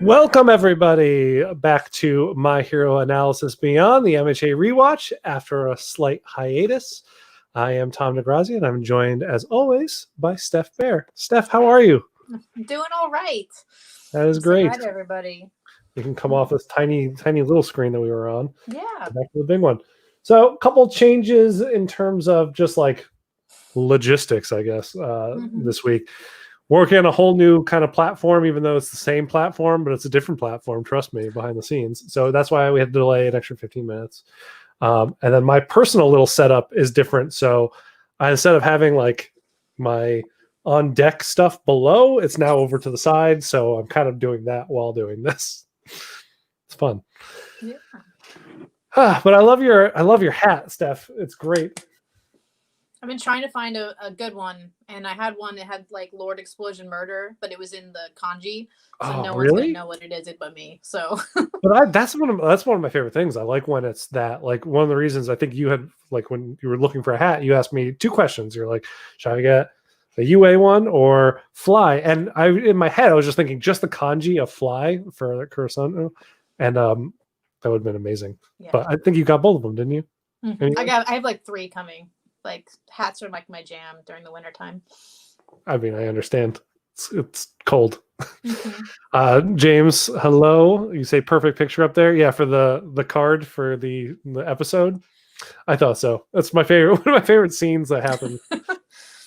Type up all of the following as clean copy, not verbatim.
Welcome, everybody, back to My Hero Analysis Beyond, the MHA rewatch after a slight hiatus. I am Tom Negrazi, and I'm joined, as always, by Steph Bear. Steph, how are you? Doing all right. That is great. Hi to everybody. You can come off this tiny little screen that we were on. Yeah. Back to the big one. So, a couple changes in terms of just like logistics, I guess, this week. Working on a whole new kind of platform, even though it's the same platform, but it's a different platform, trust me, behind the scenes. So that's why we had to delay an extra 15 minutes. And then my personal little setup is different. So instead of having like my on deck stuff below, it's now over to the side. So I'm kind of doing that while doing this. It's fun. Yeah. But I love your hat, Steph. It's great. I've been trying to find a good one, and I had one that had like Lord Explosion Murder, but it was in the kanji, so no one's gonna know what it is but me. So, but that's one of my favorite things. I like when it's that. Like one of the reasons I think you had, like when you were looking for a hat, you asked me two questions. You're like, should I get a UA one or fly? And in my head I was just thinking just the kanji of fly for Kurosan, and that would have been amazing. Yeah. But I think you got both of them, didn't you? Mm-hmm. I have like 3 coming. Like hats are like my jam during the wintertime. I mean, I understand. It's cold. James, hello. You say perfect picture up there. Yeah, for the card for the episode. I thought so. That's my favorite. One of my favorite scenes that happened.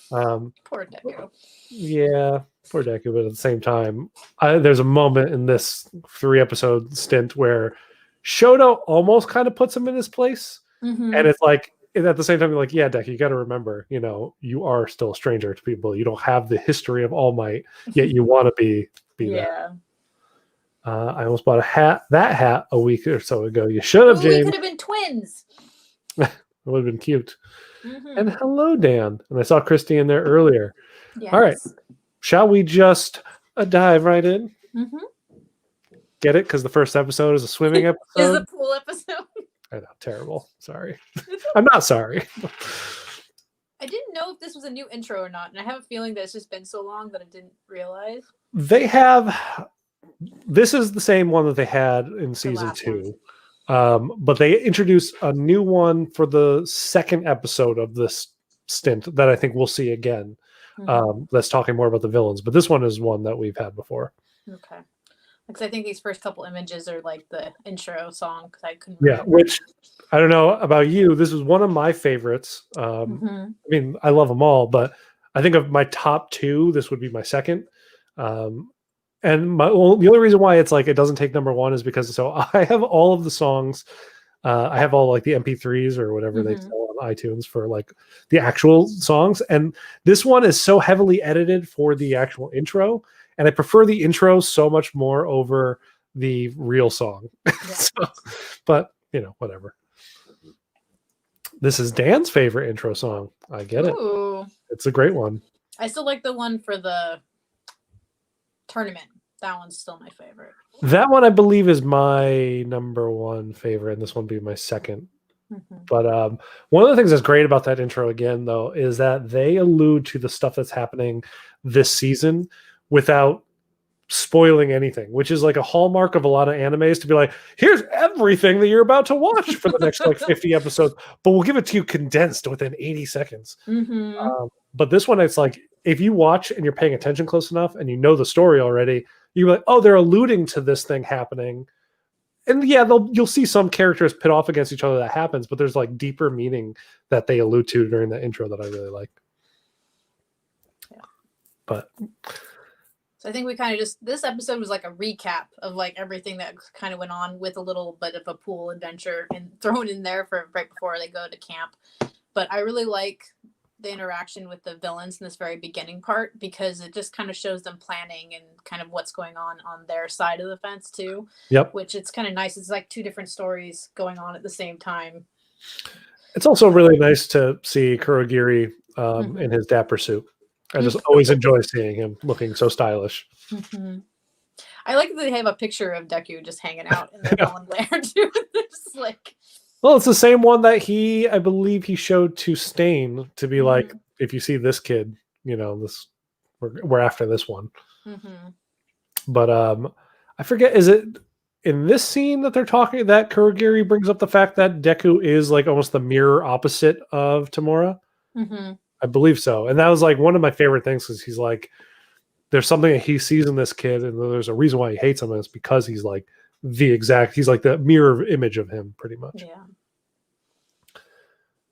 Poor Deku. Yeah, poor Deku. But at the same time, there's a moment in this 3-episode stint where Shoto almost kind of puts him in his place, and it's like. And at the same time, you're like, yeah, Deku, you got to remember, you are still a stranger to people. You don't have the history of All Might, yet you want to be yeah. that. I almost bought that hat a week or so ago. You should have, James. We could have been twins. It would have been cute. And hello, Dan. And I saw Christy in there earlier. Yes. All right. Shall we just dive right in? Get it? Because the first episode is a swimming episode. Is a pool episode. I know, terrible. Sorry. I'm not sorry. I didn't know if this was a new intro or not, and I have a feeling that it's just been so long that I didn't realize. This is the same one that they had in season 2. But they introduced a new one for the second episode of this stint that I think we'll see again. That's talking more about the villains. But this one is one that we've had before. Okay. Because I think these first couple images are like the intro song. Because I couldn't. Yeah, which I don't know about you. This is one of my favorites. I mean, I love them all, but I think of my top 2, this would be my second. And the only reason why it's like it doesn't take number 1 is because I have all of the songs. I have all like the MP3s or whatever they sell on iTunes for like the actual songs, and this one is so heavily edited for the actual intro. And I prefer the intro so much more over the real song. Yeah. But, whatever. This is Dan's favorite intro song. I get it. It's a great one. I still like the one for the tournament. That one's still my favorite. That one, I believe, is my number 1 favorite, and this one would be my second. But one of the things that's great about that intro, again, though, is that they allude to the stuff that's happening this season without spoiling anything, which is like a hallmark of a lot of animes, to be like, here's everything that you're about to watch for the next like 50 episodes, but we'll give it to you condensed within 80 seconds. But this one, it's like, if you watch and you're paying attention close enough and you know the story already, you're like, oh, they're alluding to this thing happening. And yeah, you'll see some characters pit off against each other. That happens, but there's like deeper meaning that they allude to during the intro that I really like. Yeah. But so I think we kind of this episode was like a recap of like everything that kind of went on, with a little bit of a pool adventure and thrown in there for right before they go to camp. But I really like the interaction with the villains in this very beginning part, because it just kind of shows them planning and kind of what's going on their side of the fence too. Yep. Which it's kind of nice. It's like 2 different stories going on at the same time. It's also really nice to see Kurogiri in his dapper suit. I just always enjoy seeing him looking so stylish. I like that they have a picture of Deku just hanging out in the villain lair too. Just like, well, it's the same one that I believe he showed to Stain, to be like, if you see this kid, we're after this one. But I forget, is it in this scene that they're talking that Kurogiri brings up the fact that Deku is like almost the mirror opposite of Tamura? Mm-hmm. I believe so. And that was like one of my favorite things because he's like, there's something that he sees in this kid, and there's a reason why he hates him, and it's because he's like he's like the mirror image of him, pretty much. Yeah.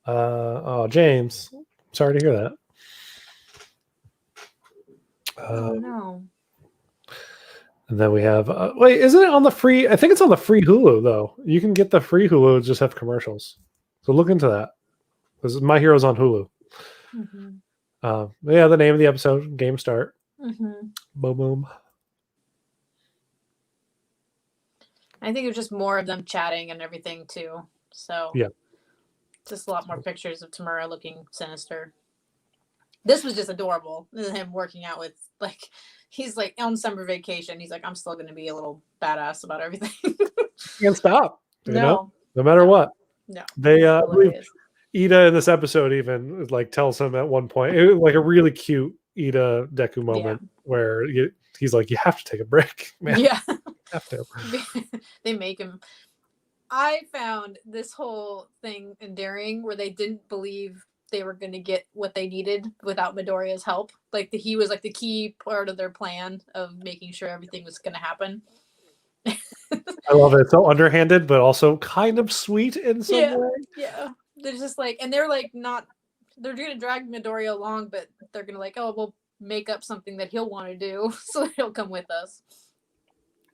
Oh, James, sorry to hear that. Oh no. And then we have wait, isn't it on the free? I think it's on the free Hulu though. You can get the free Hulu, just have commercials. So look into that. Because My Hero's on Hulu. Mm-hmm. Yeah, the name of the episode, Game Start. Mm-hmm. Boom, boom. I think it was just more of them chatting and everything too. So yeah, just a lot more pictures of Tamura looking sinister. This was just adorable. Him working out with like he's like on summer vacation. He's like, I'm still going to be a little badass about everything. Can't stop. You know, no matter what. No, they Ida in this episode even like tells him at one point, it was like a really cute Ida Deku moment where he's like, you have to take a break, man. Yeah, have to. They make him. I found this whole thing endearing where they didn't believe they were going to get what they needed without Midoriya's help. Like he was like the key part of their plan of making sure everything was going to happen. I love it. It's so underhanded, but also kind of sweet in some way. Yeah. They're just like, and they're like they're going to drag Midoriya along, but they're going to like, oh, we'll make up something that he'll want to do so he'll come with us.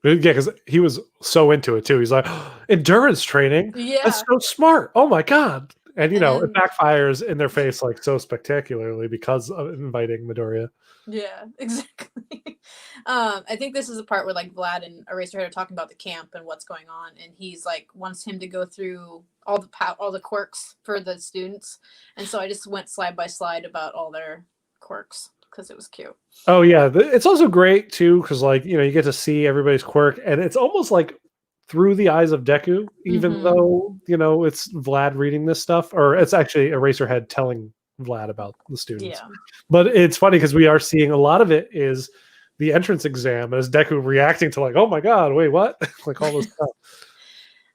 Yeah, because he was so into it too. He's like, oh, endurance training? Yeah. That's so smart. Oh my God. And it backfires in their face like so spectacularly because of inviting Midoriya. Yeah, exactly. I think this is the part where like Vlad and Eraserhead are talking about the camp and what's going on, and he's like wants him to go through all the quirks for the students, and so I just went slide by slide about all their quirks because it was cute. Oh yeah, it's also great too because like you get to see everybody's quirk, and it's almost like through the eyes of Deku, even though it's Vlad reading this stuff, or it's actually Eraserhead telling Vlad about the students. Yeah. But it's funny because we are seeing a lot of it is the entrance exam as Deku reacting to like, oh my God, wait, what? like all this stuff.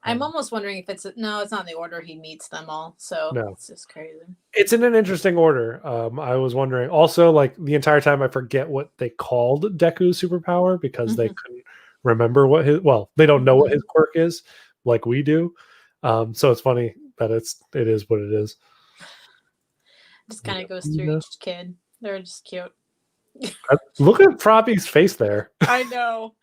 I'm almost wondering if it's not in the order he meets them all. So it's just crazy. It's in an interesting order. I was wondering also like the entire time I forget what they called Deku's superpower because they couldn't remember what they don't know what his quirk is like we do. So it's funny that it is what it is. Just kind of goes through each kid. They're just cute. Look at Froppy's face there. I know.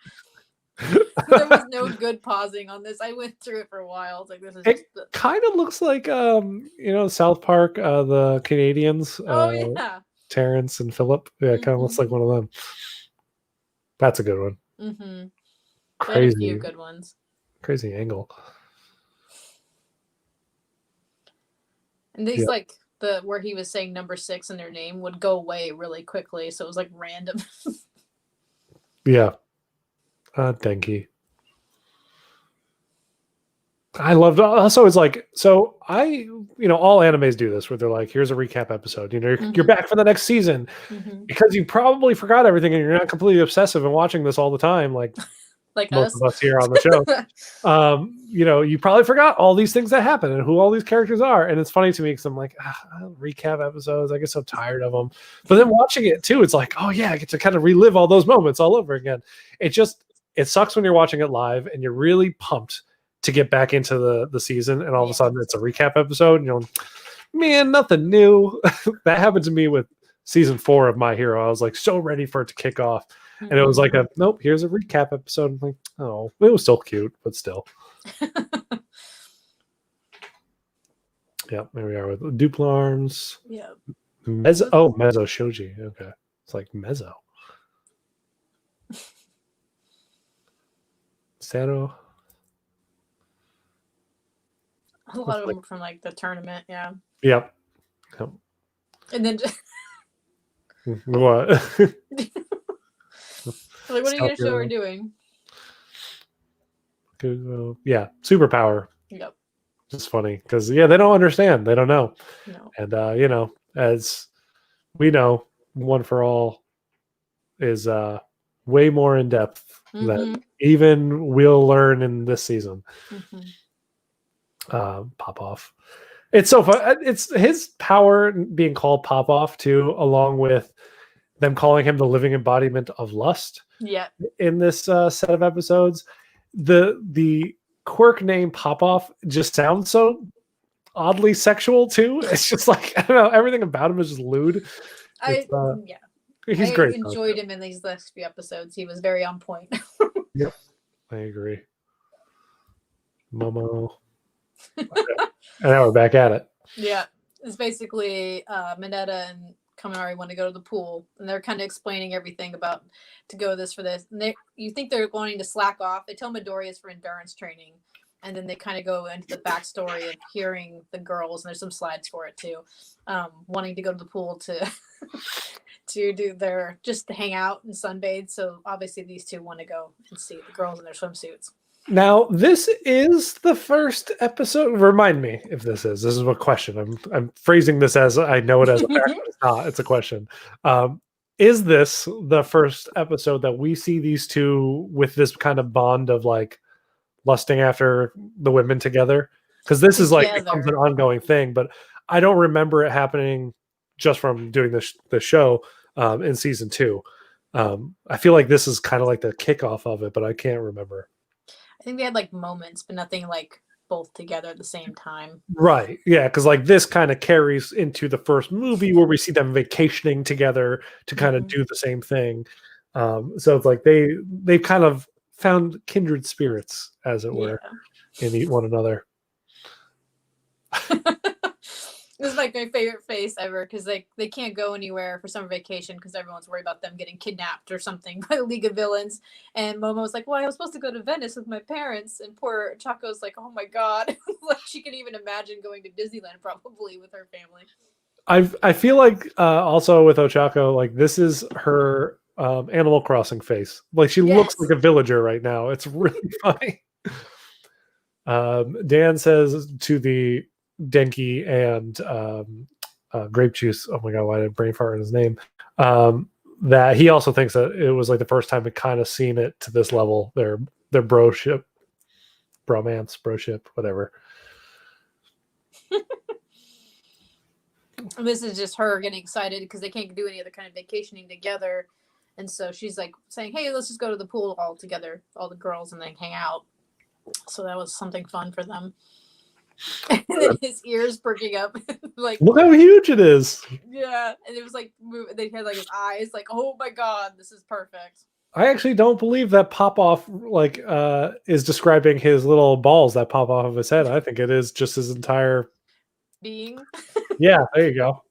There was no good pausing on this. I went through it for a while. It's like this is. It kind of looks like South Park, the Canadians. Oh yeah. Terrence and Philip. Yeah, it kind of looks like one of them. That's a good one. Mm-hmm. Crazy. A few good ones. Crazy angle. And these like where he was saying number 6 in their name would go away really quickly, so it was like random. Yeah. Denki. I loved also it's like so all animes do this where they're like, here's a recap episode. You're back for the next season because you probably forgot everything and you're not completely obsessive and watching this all the time like most of us here on the show. You probably forgot all these things that happen and who all these characters are. And it's funny to me because I'm like, recap episodes, I get so tired of them. But then watching it too, it's like, oh yeah, I get to kind of relive all those moments all over again. It sucks when you're watching it live and you're really pumped to get back into the season, and all of a sudden it's a recap episode, and you're like, man, nothing new. That happened to me with season 4 of My Hero. I was like so ready for it to kick off, and it was like nope, here's a recap episode. I'm like, oh, it was still cute, but still. Yeah, there we are with Duplo Arms. Yeah. Mezzo Shoji. Okay, it's like Mezzo. Zero. A lot of them from like the tournament, yeah. Yep. And then just what? Like, what are you gonna show her doing? Yeah, superpower. Yep. It's funny because they don't understand. They don't know. No. And as we know, One for All is way more in depth that even we'll learn in this season. Pop-Off. It's so fun. It's his power being called Pop-Off too, along with them calling him the living embodiment of lust. Yeah. In this set of episodes, the quirk name Pop-Off just sounds so oddly sexual too. It's just like, I don't know, everything about him is just lewd. He's great. I enjoyed him in these last few episodes. He was very on point. Yep, I agree. Momo. Okay. And now we're back at it. Yeah, it's basically Mineta and Kaminari want to go to the pool, and they're kind of explaining everything about to go this for this. And you think they're wanting to slack off. They tell Midori it's for endurance training, and then they kind of go into the backstory of hearing the girls, and there's some slides for it too, wanting to go to the pool to to do their just to hang out and sunbathe. So obviously these two want to go and see the girls in their swimsuits. Now, this is the first episode. Remind me if this is. This is a question. I'm phrasing this as I know it as a fact, but it's not. It's a question. Is this the first episode that we see these two with this kind of bond of like lusting after the women together? Because this is like becomes an ongoing thing, but I don't remember it happening just from doing the show in season 2. I feel like this is kind of like the kickoff of it, but I can't remember. I think they had like moments, but nothing like both together at the same time. Right. Yeah. Because like this kind of carries into the first movie where we see them vacationing together to kind of do the same thing. So it's like they kind of found kindred spirits, as it were, in one another. This is like my favorite face ever because they can't go anywhere for summer vacation because everyone's worried about them getting kidnapped or something by the League of Villains. And Momo's like, well, I was supposed to go to Venice with my parents. And poor Chaco's like, oh my God. Like she can even imagine going to Disneyland probably with her family. I feel like also with Ochako, like this is her Animal Crossing face. Like she looks like a villager right now. It's really funny. Dan says to the Denki and Grape Juice. Oh my God, why did I brain fart in his name? That he also thinks that it was like the first time we kind of seen it to this level. Their broship, whatever. And this is just her getting excited because they can't do any other kind of vacationing together. And so she's like saying, hey, let's just go to the pool all together, all the girls, and then hang out. So that was something fun for them. And then his ears perking up. Like, look how huge it is. Yeah. And it was like, they had like his eyes like, oh my God, this is perfect. I actually don't believe that Pop-Off like is describing his little balls that pop off of his head. I think it is just his entire being. Yeah, there you go.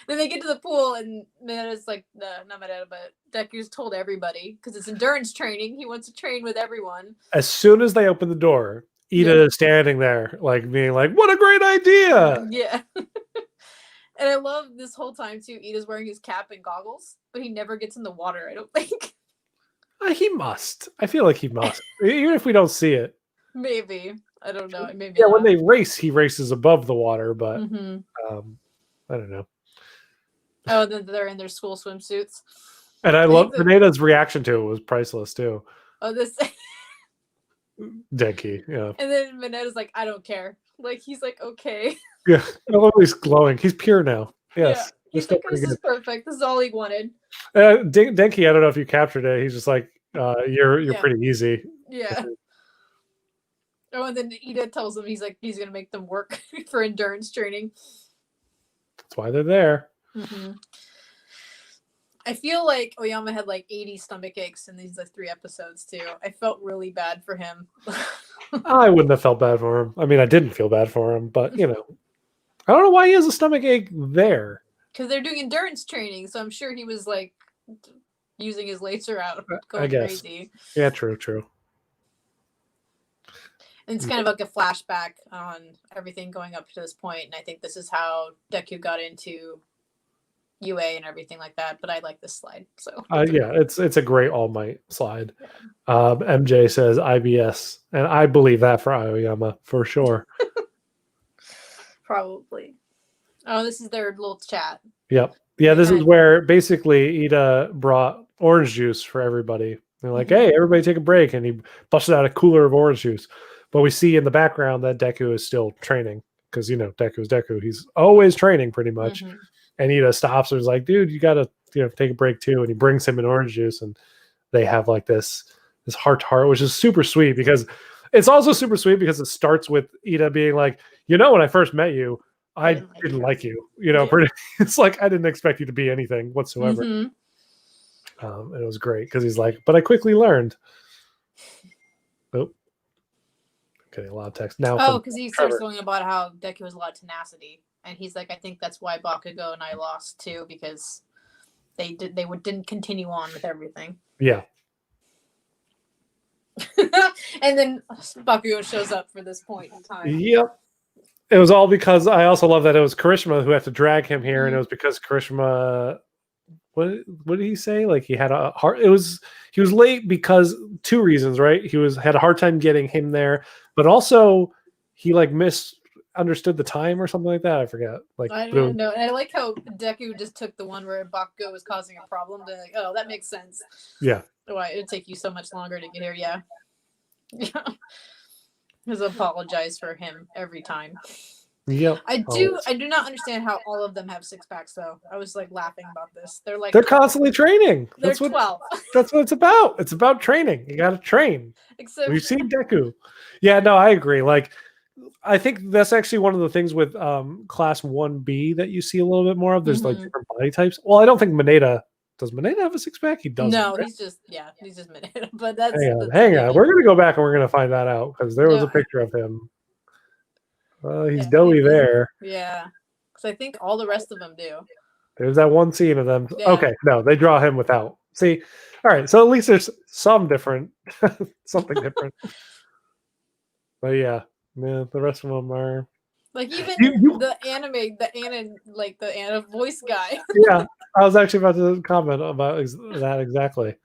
Then they get to the pool and Mineta's like, not Mineta, but Deku's told everybody because it's endurance training. He wants to train with everyone. As soon as they open the door, Ida is standing there, like being like, "What a great idea!" Yeah. And I love this whole time too. Ida's wearing his cap and goggles, but he never gets in the water. I don't think. He must. I feel like he must, even if we don't see it. Maybe I don't know. Maybe when they race, he races above the water, but I don't know. Oh, then they're in their school swimsuits. And I love Mineta's reaction to it was priceless too. Oh, this Denki, yeah. And then Mineta's like, I don't care. Like he's like, okay. Yeah, he's glowing. He's pure now. Yes. Yeah. He's like, this is perfect. This is all he wanted. Denki, I don't know if you captured it. He's just like, you're pretty easy. Yeah. Oh, and then Ida tells him he's gonna make them work for endurance training. That's why they're there. I feel like Oyama had like 80 stomach aches in these 3 episodes too. I felt really bad for him. I wouldn't have felt bad for him. I mean, I didn't feel bad for him, but I don't know why he has a stomach ache there. Because they're doing endurance training, so I'm sure he was like using his laser out, going crazy. Yeah, true. And it's kind of like a flashback on everything going up to this point, and I think this is how Deku got into UA and everything like that. But I like this slide. So yeah, it's a great All Might slide. Yeah. MJ says IBS, and I believe that for Aoyama for sure. Probably. Oh, this is their little chat. Yep. Yeah, this is where basically Ida brought orange juice for everybody. They're like, hey, everybody take a break. And he busted out a cooler of orange juice. But we see in the background that Deku is still training because, Deku's Deku. He's always training pretty much. And Ida stops and is like, dude, you got to take a break too. And he brings him an orange juice and they have like this heart to heart, which is super sweet because it's also super sweet because it starts with Ida being like, when I first met you, I didn't like you. It's like I didn't expect you to be anything whatsoever. And it was great because he's like, but I quickly learned. Oh, getting a lot of text now. Oh, because he starts talking about how Deku has a lot of tenacity, and he's like, I think that's why Bakugo and I lost too, because they didn't continue on with everything. Yeah. And then Bakugo shows up for this point in time. Yep. It was all because I also love that it was Karishma who had to drag him here, and it was because Karishma. What did he say? Like he had a hard. He was late because 2 reasons, right? He had a hard time getting him there, but also he like misunderstood the time or something like that. I forget. Like I don't know. And I like how Deku just took the one where Bakugo was causing a problem. They're like, oh, that makes sense. Yeah. Why it'd take you so much longer to get here? Yeah. Yeah. Just apologize for him every time. Yep. I do not understand how all of them have 6-packs though. I was like laughing about this. They're constantly training. They're 12. That's what it's about. It's about training. You got to train. Except we've seen Deku. Yeah, no, I agree. Like I think that's actually one of the things with class 1B that you see a little bit more of. There's like different body types. Well, I don't think does Maneda have a 6-pack? He doesn't. No, right? he's just Maneda. But that's hang on. We're gonna go back and we're gonna find that out because there was a picture of him. He's doughy there. Yeah, because I think all the rest of them do. There's that one scene of them. Yeah. Okay, no, they draw him without. See, all right. So at least there's some different, something different. But yeah, the rest of them are. Like even the anime voice guy. Yeah, I was actually about to comment about that exactly.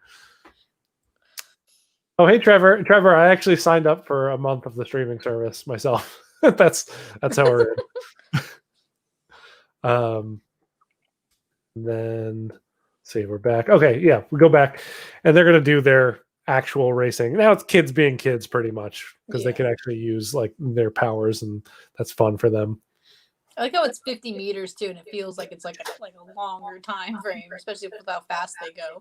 Oh, hey, Trevor. Trevor, I actually signed up for a month of the streaming service myself. that's how we're in. Then see, we're back. Okay, yeah, we go back, and they're gonna do their actual racing. Now it's kids being kids pretty much because they can actually use like their powers, and that's fun for them. I like how it's 50 meters too, and it feels like it's like a longer time frame, especially with how fast they go.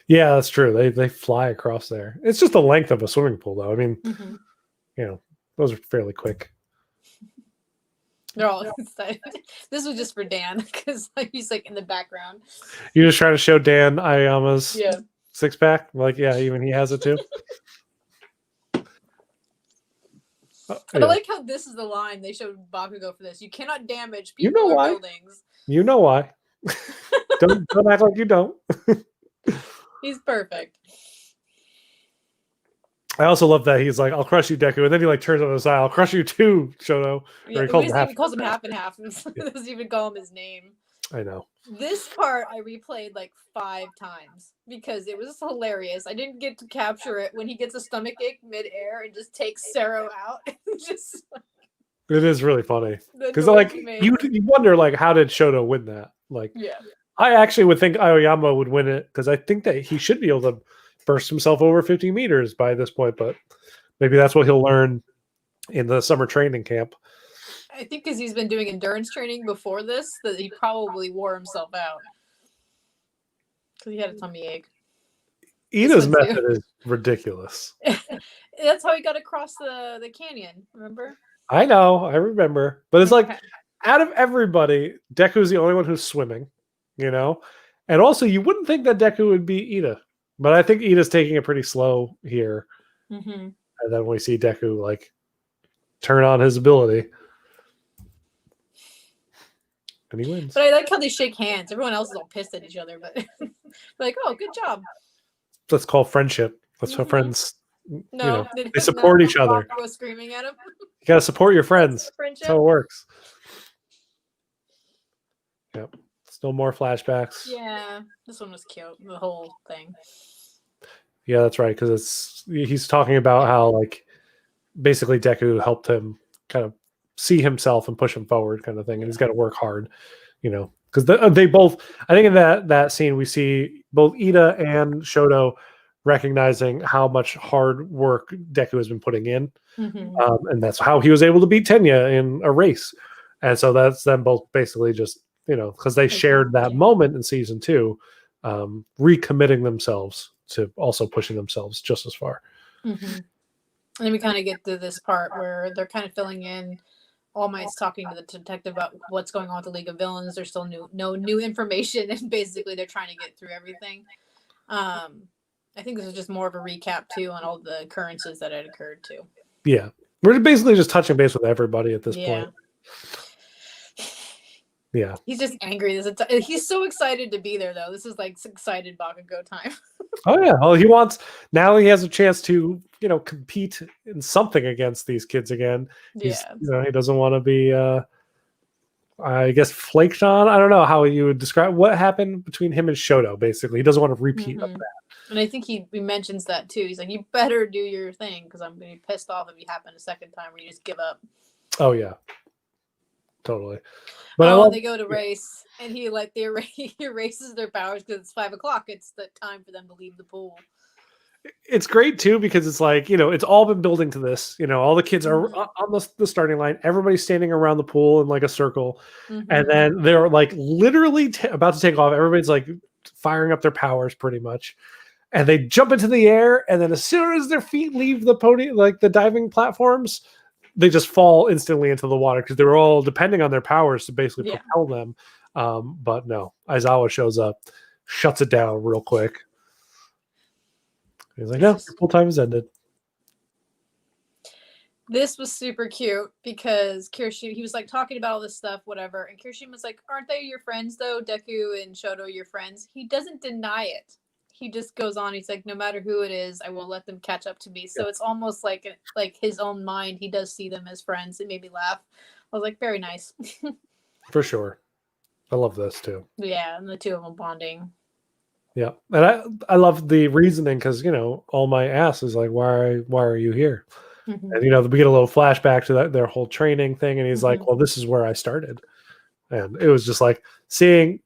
Yeah, that's true. They fly across there. It's just the length of a swimming pool, though. I mean, those are fairly quick. They're all excited. This was just for Dan because he's like in the background. You just trying to show Dan Ayama's 6-pack? Like, yeah, even he has it too. But I like how this is the line they showed Bakugo for this. You cannot damage people or buildings. You know why. don't act like you don't. He's perfect. I also love that he's like, I'll crush you, Deku. And then he like turns on the side, I'll crush you too, Shoto. Yeah, he calls him half and half. He doesn't even call him his name. I know. This part I replayed like 5 times because it was hilarious. I didn't get to capture it when he gets a stomach ache midair and just takes Sero out. Just it is really funny because like you wonder like how did Shoto win that? Like, I actually would think Aoyama would win it because I think that he should be able to burst himself over 50 meters by this point, but maybe that's what he'll learn in the summer training camp. I think because he's been doing endurance training before this, that he probably wore himself out because he had a tummy ache. Ida's method is ridiculous. That's how he got across the canyon, remember? I know, I remember. But it's like, out of everybody, Deku's the only one who's swimming, And also, you wouldn't think that Deku would be Ida. But I think Ida's taking it pretty slow here. Mm-hmm. And then we see Deku, like, turn on his ability. And he wins. But I like how they shake hands. Everyone else is all pissed at each other, but like, oh, good job. That's called friendship. That's how friends, they support each other. Was screaming at him. You gotta support your friends. That's how it works. Yep. Still more flashbacks. Yeah, this one was cute. The whole thing. Yeah, that's right. Because he's talking about how like basically Deku helped him kind of see himself and push him forward, kind of thing. And he's got to work hard, because they both. I think in that scene we see both Ida and Shoto recognizing how much hard work Deku has been putting in, and that's how he was able to beat Tenya in a race. And so that's them both basically just because they shared that moment in season 2, recommitting themselves to also pushing themselves just as far. And then we kind of get to this part where they're kind of filling in. All Might's talking to the detective about what's going on with the League of Villains. There's still no new information, and basically they're trying to get through everything. I think this is just more of a recap too on all the occurrences that had occurred too. Yeah, we're basically just touching base with everybody at this point. Yeah, he's just angry. He's so excited to be there, though. This is like excited Bakugo time. Oh yeah, well he has a chance to compete in something against these kids again. He doesn't want to be I guess flaked on. I don't know how you would describe what happened between him and Shoto. Basically, he doesn't want to repeat of that. And I think he mentions that too. He's like, "You better do your thing because I'm gonna be pissed off if you happen a second time where you just give up." Oh yeah, totally. But they go to race, and he erases their powers because it's 5 o'clock. It's the time for them to leave the pool. It's great too because it's like it's all been building to this. All the kids are on the starting line. Everybody's standing around the pool in like a circle, and then they're like literally about to take off. Everybody's like firing up their powers pretty much, and they jump into the air. And then as soon as their feet leave the pony, like the diving platforms, they just fall instantly into the water because they were all depending on their powers to basically propel them. But no, Aizawa shows up, shuts it down real quick. He's like, no, your pool time has ended. This was super cute because Kirishima, he was like talking about all this stuff, whatever. And Kirishima was like, aren't they your friends though? Deku and Shoto, your friends? He doesn't deny it. He just goes on. He's like, no matter who it is, I won't let them catch up to me. So it's almost like his own mind. He does see them as friends. It made me laugh. I was like, very nice. For sure. I love this too. Yeah, and the two of them bonding. Yeah, and I love the reasoning because All Might asks is like, why are you here? And we get a little flashback to their whole training thing, and he's like, well, this is where I started. And it was just like seeing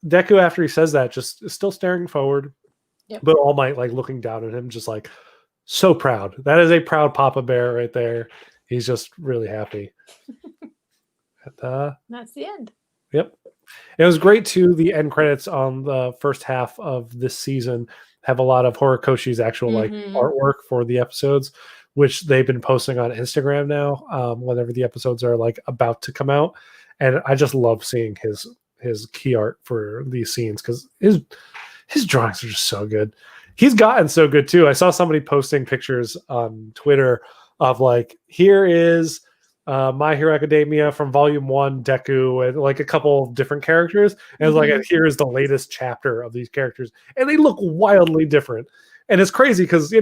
Deku after he says that, just still staring forward, but All Might like looking down at him, just like so proud. That is a proud Papa Bear right there. He's just really happy. That's the end. Yep. It was great too. The end credits on the first half of this season have a lot of Horikoshi's actual like artwork for the episodes, which they've been posting on Instagram now. Whenever the episodes are like about to come out, and I just love seeing his key art for these scenes because his drawings are just so good. He's gotten so good too. I saw somebody posting pictures on Twitter of like, here is My Hero Academia from Volume 1, Deku, and like a couple of different characters. And it's like, and here is the latest chapter of these characters. And they look wildly different. And it's crazy because,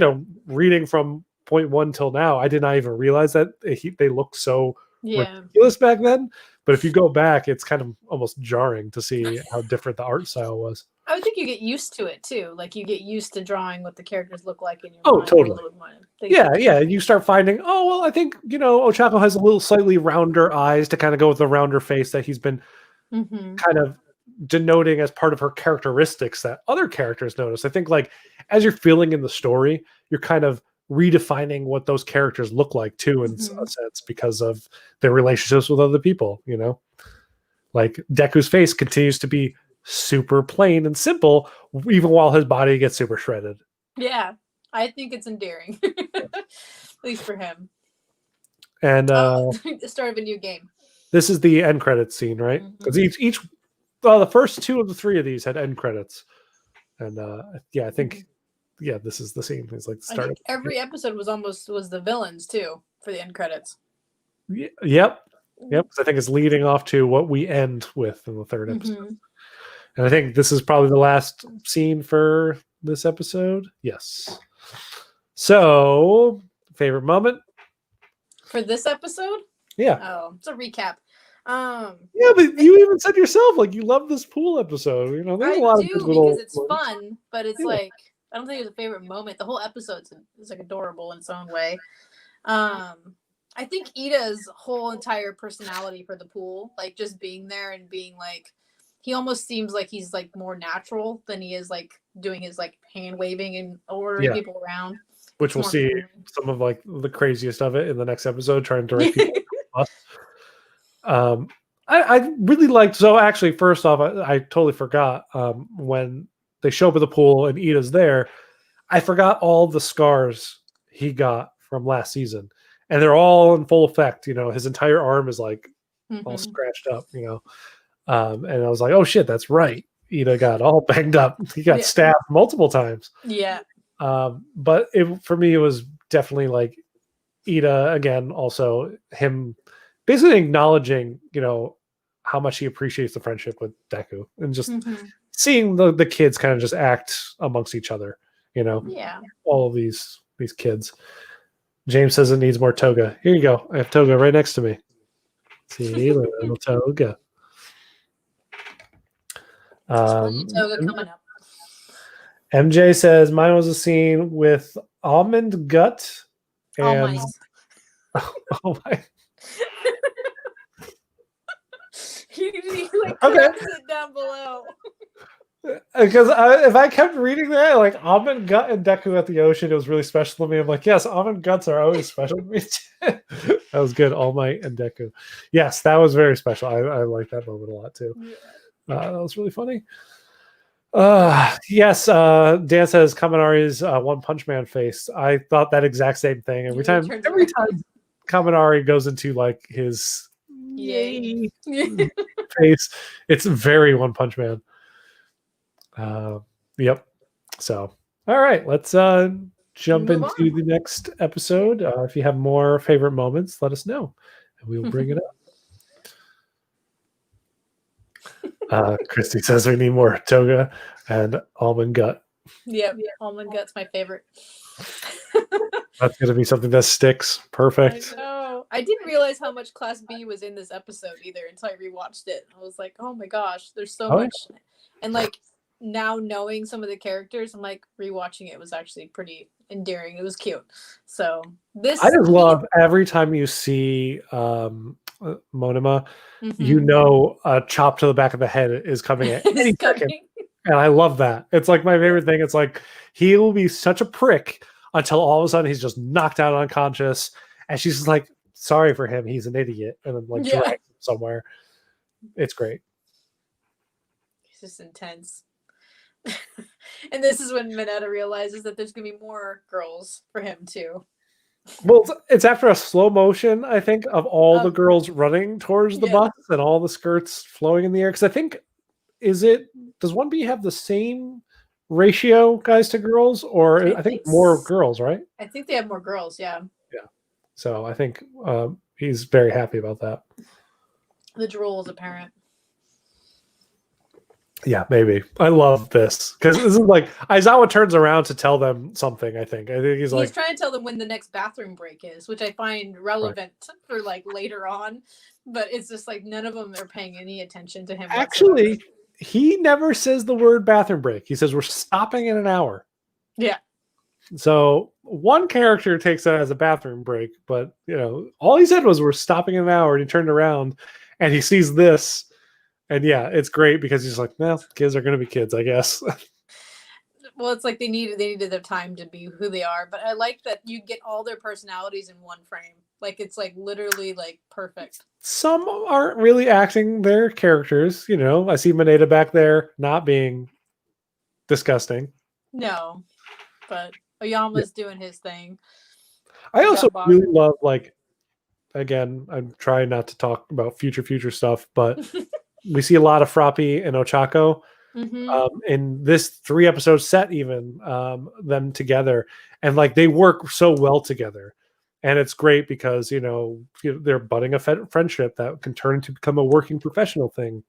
reading from point 1 till now, I did not even realize that they looked so ridiculous back then. But if you go back, it's kind of almost jarring to see how different the art style was. I would think you get used to it too. Like you get used to drawing what the characters look like in your mind. Oh, totally. Yeah. You start finding, I think, Ochako has a little slightly rounder eyes to kind of go with the rounder face that he's been kind of denoting as part of her characteristics that other characters notice. I think like as you're feeling in the story, you're kind of redefining what those characters look like too in a sense because of their relationships with other people, like Deku's face continues to be super plain and simple even while his body gets super shredded. Yeah, I think it's endearing. At least for him. And the start of a new game. This is the end credits scene, right? Because each the first 2 of the 3 of these had end credits. And I think this is the scene. It's like the start. I think every episode was the villains too for the end credits. Yep. I think it's leading off to what we end with in the 3rd episode. And I think this is probably the last scene for this episode. Yes. So, favorite moment for this episode? Yeah. Oh, it's a recap. Yeah, but you even said yourself like you love this pool episode. There's a lot of because it's fun, but it's like I don't think it's a favorite moment. The whole episode is like adorable in its own way. I think Ida's whole entire personality for the pool, like just being there and being like he almost seems like he's like more natural than he is like doing his like hand waving and ordering people around. Which we'll see some of like the craziest of it in the next episode, trying to direct people to the bus. I really liked. So actually, first off, I totally forgot when they show up at the pool and Ida's there. I forgot all the scars he got from last season, and they're all in full effect. His entire arm is like all scratched up. And I was like, oh shit, that's right. Ida got all banged up. He got stabbed multiple times. Yeah. But for me, it was definitely like Ida again. Also, him basically acknowledging, how much he appreciates the friendship with Deku, and just seeing the kids kind of just act amongst each other. All of these kids. James says it needs more toga. Here you go. I have toga right next to me. See, little toga. Toga coming up. MJ says mine was a scene with almond gut and oh my. He like drops it down below. Because if I kept reading that, like almond gut and Deku at the ocean, it was really special to me. I'm like, yes, almond guts are always special to me. That was good. All Might and Deku. Yes, that was very special. I like that moment a lot too. That was really funny. Yes, Dan says Kaminari's One Punch Man face. I thought that exact same thing. Every time Kaminari goes into like his yay face, it's very One Punch Man. Yep. So, all right, let's jump into the next episode. If you have more favorite moments, let us know, and we will bring it up. Christy says we need more toga and almond gut. Yep, almond gut's my favorite. That's going to be something that sticks. Perfect. I know. I didn't realize how much Class B was in this episode either until I rewatched it. I was like, oh my gosh, there's so much. Yeah. And like now knowing some of the characters, I'm like rewatching it was actually pretty endearing. It was cute. So I just love every time you see Monoma, a chop to the back of the head is coming at any second. And I love that. It's like my favorite thing. It's like he will be such a prick until all of a sudden he's just knocked out unconscious. And she's just like, sorry for him. He's an idiot. And then like drags him somewhere. It's great. He's just intense. And this is when Mineta realizes that there's going to be more girls for him too. Well, it's after a slow motion, I think, of all the girls running towards the bus and all the skirts flowing in the air. Because I think, does 1B have the same ratio guys to girls? Or I think more girls, right? I think they have more girls, yeah. Yeah. So I think he's very happy about that. The drool is apparent. Yeah, maybe. I love this because this is like Aizawa turns around to tell them something. I think he's like trying to tell them when the next bathroom break is, which I find relevant for like later on. But it's just like none of them are paying any attention to him. Actually, he never says the word bathroom break. He says we're stopping in an hour. Yeah. So one character takes that as a bathroom break, but all he said was we're stopping in an hour, and he turned around and he sees this. And yeah, it's great because he's like, well, kids are going to be kids, I guess. Well, it's like they needed their time to be who they are. But I like that you get all their personalities in one frame. Like, it's like literally like perfect. Some aren't really acting their characters. I see Mineta back there not being disgusting. No, but Oyama's doing his thing. I also really love, like, again, I'm trying not to talk about future stuff, but we see a lot of Froppy and Ochako in this 3-episode set, even them together, and like they work so well together, and it's great because they're budding a friendship that can turn into become a working professional thing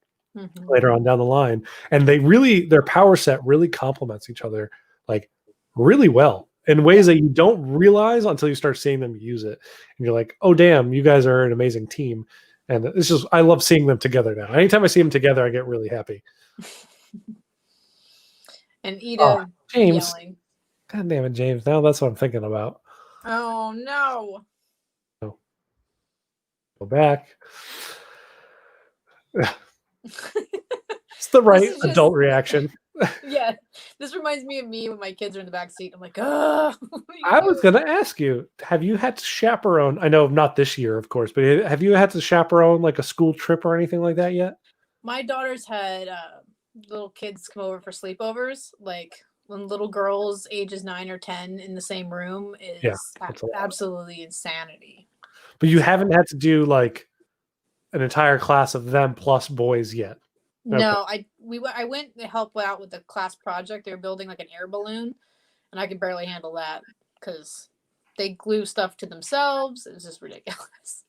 later on down the line, and their power set really complements each other like really well in ways that you don't realize until you start seeing them use it, and you're like, oh damn, you guys are an amazing team. And it's just, I love seeing them together now. Anytime I see them together, I get really happy. And Ida James. Yelling. God damn it, James. Now that's what I'm thinking about. Oh, no. Go back. It's the right adult reaction. Yeah, this reminds me of me when my kids are in the back seat. I'm like, oh. I was going to ask you, have you had to chaperone? I know not this year, of course, but have you had to chaperone like a school trip or anything like that yet? My daughter's had little kids come over for sleepovers. Like when little girls ages 9 or 10 in the same room is absolutely insanity. But you haven't had to do like an entire class of them plus boys yet. No, I went to help out with the class project. They were building like an air balloon, and I could barely handle that because they glue stuff to themselves. It's just ridiculous.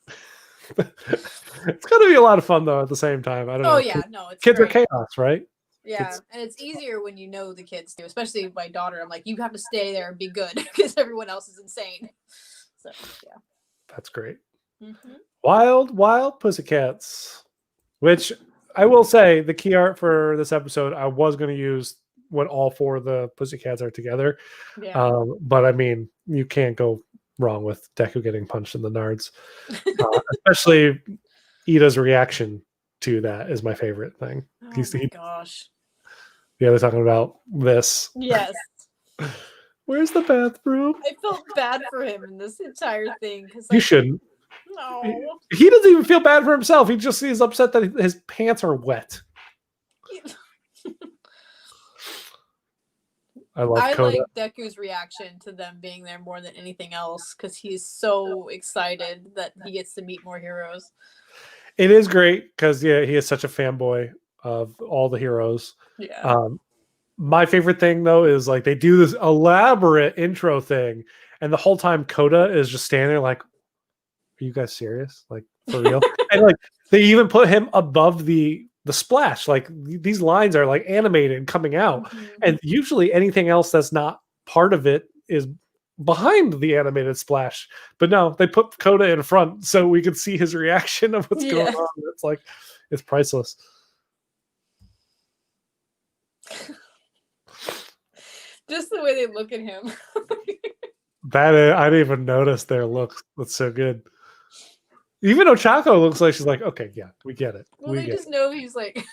It's gonna be a lot of fun though. At the same time, I don't know. Oh yeah, no, it's kids great. are chaos, right? Yeah, and it's easier when you know the kids too. Especially my daughter. I'm like, you have to stay there and be good because everyone else is insane. So yeah, that's great. Mm-hmm. Wild Pussycats, which I will say the key art for this episode I was going to use when all 4 of the Pussycats are together. Yeah. But I mean, you can't go wrong with Deku getting punched in the nards. Especially Ida's reaction to that is my favorite thing. Oh my gosh. Yeah, they're talking about this. Yes. Where's the bathroom? I felt bad for him in this entire thing. Like, you shouldn't. No. He doesn't even feel bad for himself. He just is upset that his pants are wet. I like Deku's reaction to them being there more than anything else because he's so excited that he gets to meet more heroes. It is great because he is such a fanboy of all the heroes. Yeah. My favorite thing though is like they do this elaborate intro thing, and the whole time Coda is just standing there like, "Are you guys serious? Like for real?" And like they even put him above the splash. Like these lines are like animated and coming out, and usually anything else that's not part of it is behind the animated splash. But no, they put Coda in front so we could see his reaction of what's going on. It's like it's priceless. Just the way they look at him. I didn't even notice their looks. That's so good. Even Ochako looks like she's like, okay, yeah, we get it. Well, they just know he's like.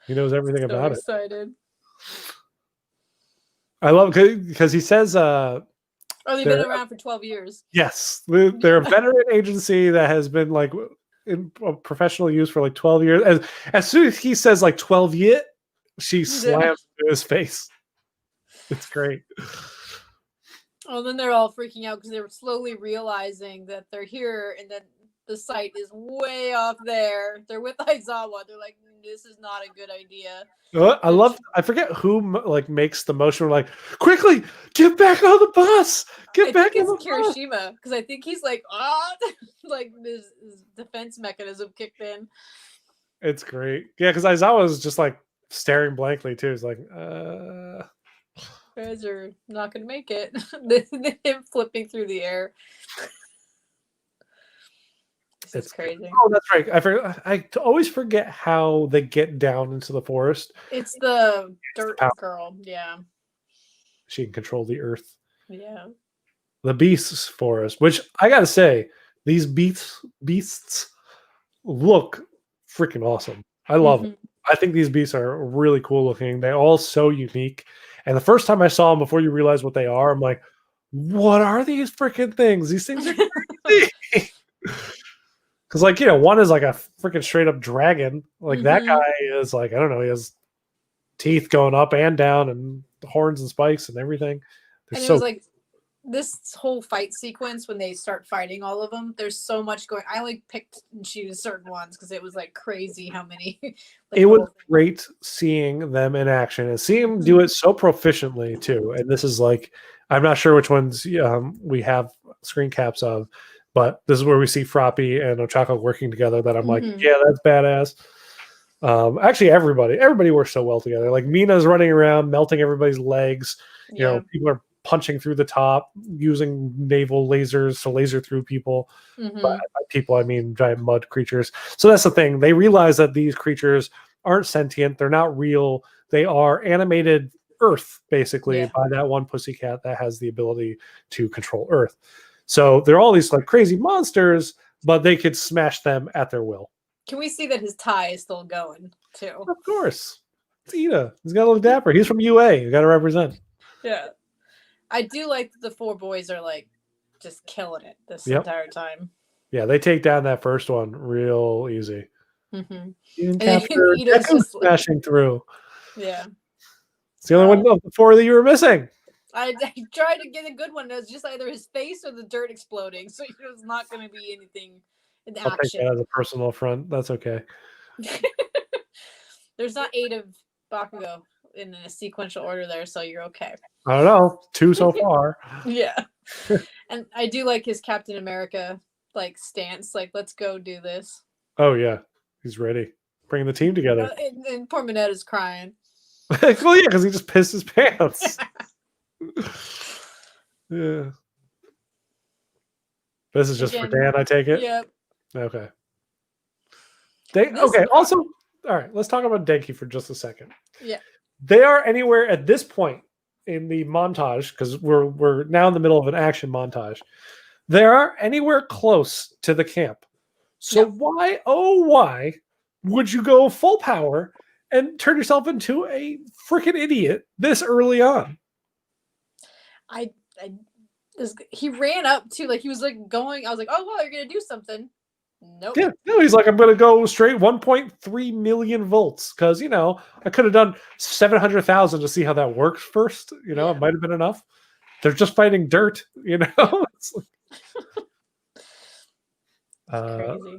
He knows everything about it. Excited. I love because he says. They've been around for 12 years. Yes, they're a veteran agency that has been like in professional use for like 12 years. As soon as he says like 12 years, she slams into his face. It's great. Oh, then they're all freaking out because they're slowly realizing that they're here and then the site is way off there. They're with Aizawa. They're like, this is not a good idea. I forget who like makes the motion like, quickly, get back on the bus. Get back on the bus. It's Kirishima because I think he's like, like his defense mechanism kicked in. It's great. Yeah, because Aizawa is just like staring blankly too. He's like, guys are not going to make it. Him flipping through the air. It's crazy. Oh, that's right. I always forget how they get down into the forest. It's the dirt girl. Yeah. She can control the earth. Yeah. The beasts forest, which I got to say, these beasts look freaking awesome. I love them. I think these beasts are really cool looking. They're all so unique. And the first time I saw them, before you realize what they are, I'm like, what are these freaking things? These things are crazy. Because, like, one is like a freaking straight up dragon. Like, that guy is like, I don't know, he has teeth going up and down and horns and spikes and everything. And it was like this whole fight sequence when they start fighting all of them. There's so much going. I like picked and choose certain ones because it was like crazy how many. It was great seeing them in action and seeing them do it so proficiently too. And this is like, I'm not sure which ones we have screen caps of, but this is where we see Froppy and Ochako working together. That I'm like, yeah, that's badass. Actually, everybody works so well together. Like Mina's running around, melting everybody's legs. You know, people are punching through the top, using naval lasers to laser through people. But by people, I mean giant mud creatures. So that's the thing. They realize that these creatures aren't sentient. They're not real. They are animated Earth, basically, by that one pussycat that has the ability to control Earth. So they're all these like crazy monsters, but they could smash them at their will. Can we see that his tie is still going too? Of course. It's Ida. He's got to look dapper. He's from UA. You got to represent. Yeah. I do like that the 4 boys are like just killing it this entire time. Yeah, they take down that first one real easy. Mm-hmm. Even capture Deku's smashing through. Yeah. It's the only one of the 4 that you were missing. I tried to get a good one. It was just either his face or the dirt exploding. So it was not going to be anything in I'll action. take that as a personal affront. That's okay. There's not 8 of Bakugo in a sequential order there, so you're okay. I don't know. 2 so far. Yeah. And I do like his Captain America like stance. Like, let's go do this. Oh, yeah. He's ready. Bringing the team together. And poor Minetta's crying. Well, yeah, because he just pissed his pants. Yeah. This is just for Dan, I take it? Yep. Okay. Okay, also, all right, let's talk about Denki for just a second. Yeah. They are anywhere at this point in the montage, because we're now in the middle of an action montage. They are anywhere close to the camp. So why, oh, why would you go full power and turn yourself into a freaking idiot this early on? He ran up to, like, he was like going, I was like, oh, well, you're going to do something. Nope. Yeah, no, he's like, I'm going to go straight 1.3 million volts because, you know, I could have done 700,000 to see how that works first. You know, it might have been enough. They're just fighting dirt, you know.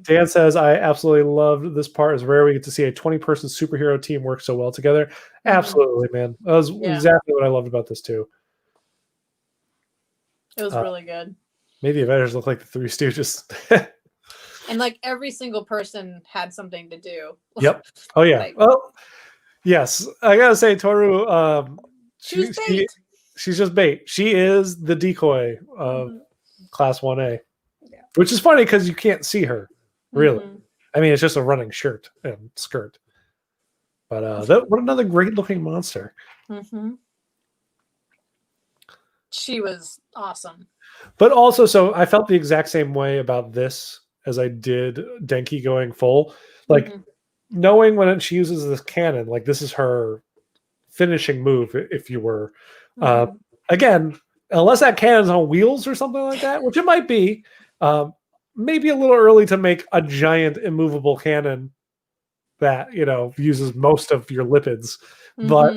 Dan says, I absolutely loved this part. It's rare we get to see a 20-person superhero team work so well together. Absolutely, man. That was exactly what I loved about this too. It was really good. Made the Avengers look like the Three Stooges. And like every single person had something to do. Yep. Oh yeah. Like, well, yes. I gotta say, Toru. She's just bait. She is the decoy of Class 1A, which is funny because you can't see her. Really. I mean, it's just a running shirt and skirt. But what another great looking monster. She was awesome. But also, so I felt the exact same way about this as I did Denki going full. Like, knowing when she uses this cannon, like this is her finishing move, if you were. Again, unless that cannon's on wheels or something like that, which it might be, maybe a little early to make a giant immovable cannon that, you know, uses most of your lipids. But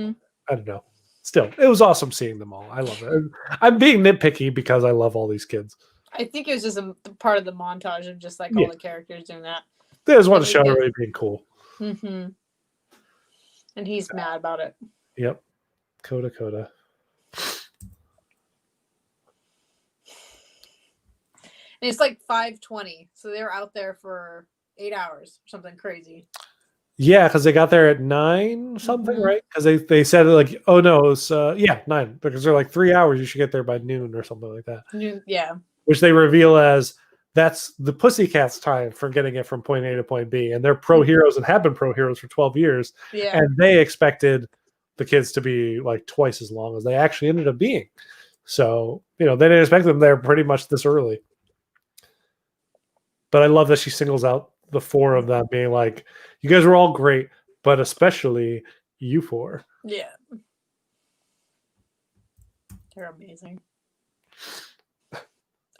I don't know. Still, it was awesome seeing them all. I love it. I'm being nitpicky because I love all these kids. I think it was just a part of the montage of just like all the characters doing that. They just want to show everybody being cool. And he's mad about it. Yep. Coda. And it's like 5:20, so they were out there for 8 hours, something crazy. Yeah, because they got there at 9 something, right? Because they said like, oh no, it's 9, because they're like 3 hours. You should get there by noon or something like that. Yeah. Which they reveal as that's the Pussycats' time for getting it from point A to point B, and they're pro heroes and have been pro heroes for 12 years. Yeah. And they expected the kids to be like twice as long as they actually ended up being. So, you know, they didn't expect them there pretty much this early. But I love that she singles out the 4 of them being like, you guys were all great, but especially you 4. Yeah. They're amazing.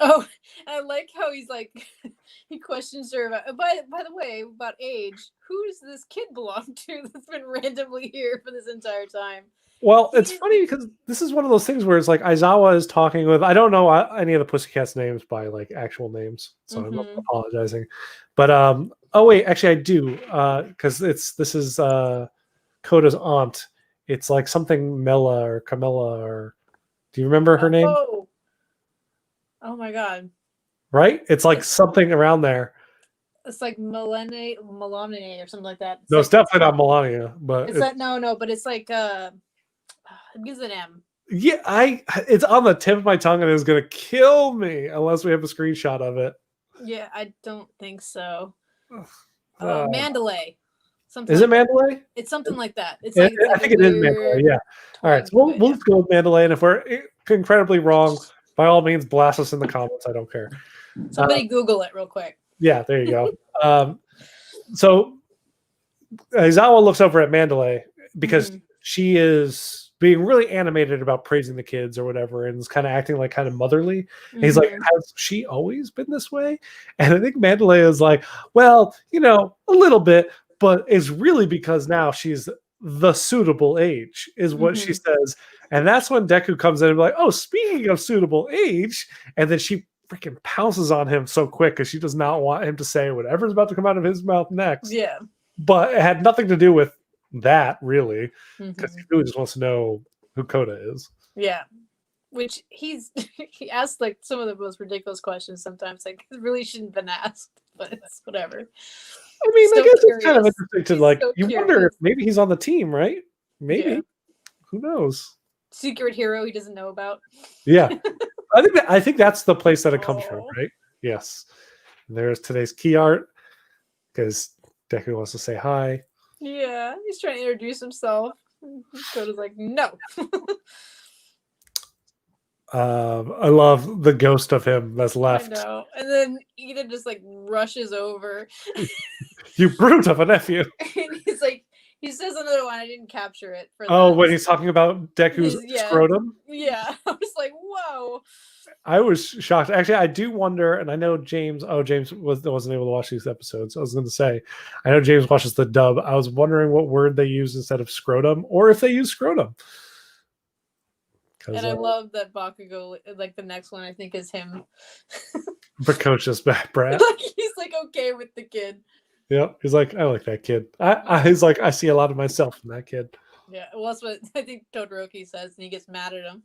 Oh, I like how he's like, he questions her about, by the way, about age. Who does this kid belong to that's been randomly here for this entire time? Well, it's funny because this is one of those things where it's like Aizawa is talking with, I don't know any of the Pussycats' names by like actual names, so I'm apologizing. But oh wait, actually I do, because this is Koda's aunt. It's like something Mela or Camilla, or do you remember her name? Oh my god! Right? It's like something around there. It's like Melania or something like that. It's definitely not Melania, but it's like no, but it's like it begins with an M. Yeah, it's on the tip of my tongue and it's gonna kill me unless we have a screenshot of it. Yeah, I don't think so. Mandalay. Something is it Mandalay? It's something like that. It's like I think it is Mandalay. Yeah. All right, so we'll just go with Mandalay, and if we're incredibly wrong, by all means, blast us in the comments. I don't care. Somebody Google it real quick. Yeah, there you go. So Aizawa looks over at Mandalay because she is being really animated about praising the kids or whatever, and is kind of acting like kind of motherly. And he's like, has she always been this way? And I think Mandalay is like, well, a little bit, but it's really because now she's the suitable age, is what she says. And that's when Deku comes in and be like, oh, speaking of suitable age, and then she freaking pounces on him so quick because she does not want him to say whatever's about to come out of his mouth next. Yeah. But it had nothing to do with that, really, because he really just wants to know who Coda is. Yeah. Which he asks like some of the most ridiculous questions sometimes, like it really shouldn't have been asked, but it's whatever. I mean, I guess it's kind of interesting to you wonder if maybe he's on the team, right? Maybe. Yeah. Who knows? Secret hero he doesn't know about. Yeah. I think that's the place that it comes from, right? Yes. And there's today's key art because Deku wants to say hi. Yeah, he's trying to introduce himself. Coda's like, no. I love the ghost of him that's left. I know. And then Ida just like rushes over. You brute of a nephew. And he's like, he says another one. I didn't capture it. When he's talking about Deku's scrotum? Yeah. I was like, whoa. I was shocked. Actually, I do wonder, and I know James wasn't able to watch these episodes. I was going to say, I know James watches the dub. I was wondering what word they use instead of scrotum, or if they use scrotum. And I love that Bakugo, like the next one, I think is him. Precocious brat. Like he's like okay with the kid. Yeah, he's like, I like that kid. He's like, I see a lot of myself in that kid. Yeah, well, that's what I think Todoroki says, and he gets mad at him.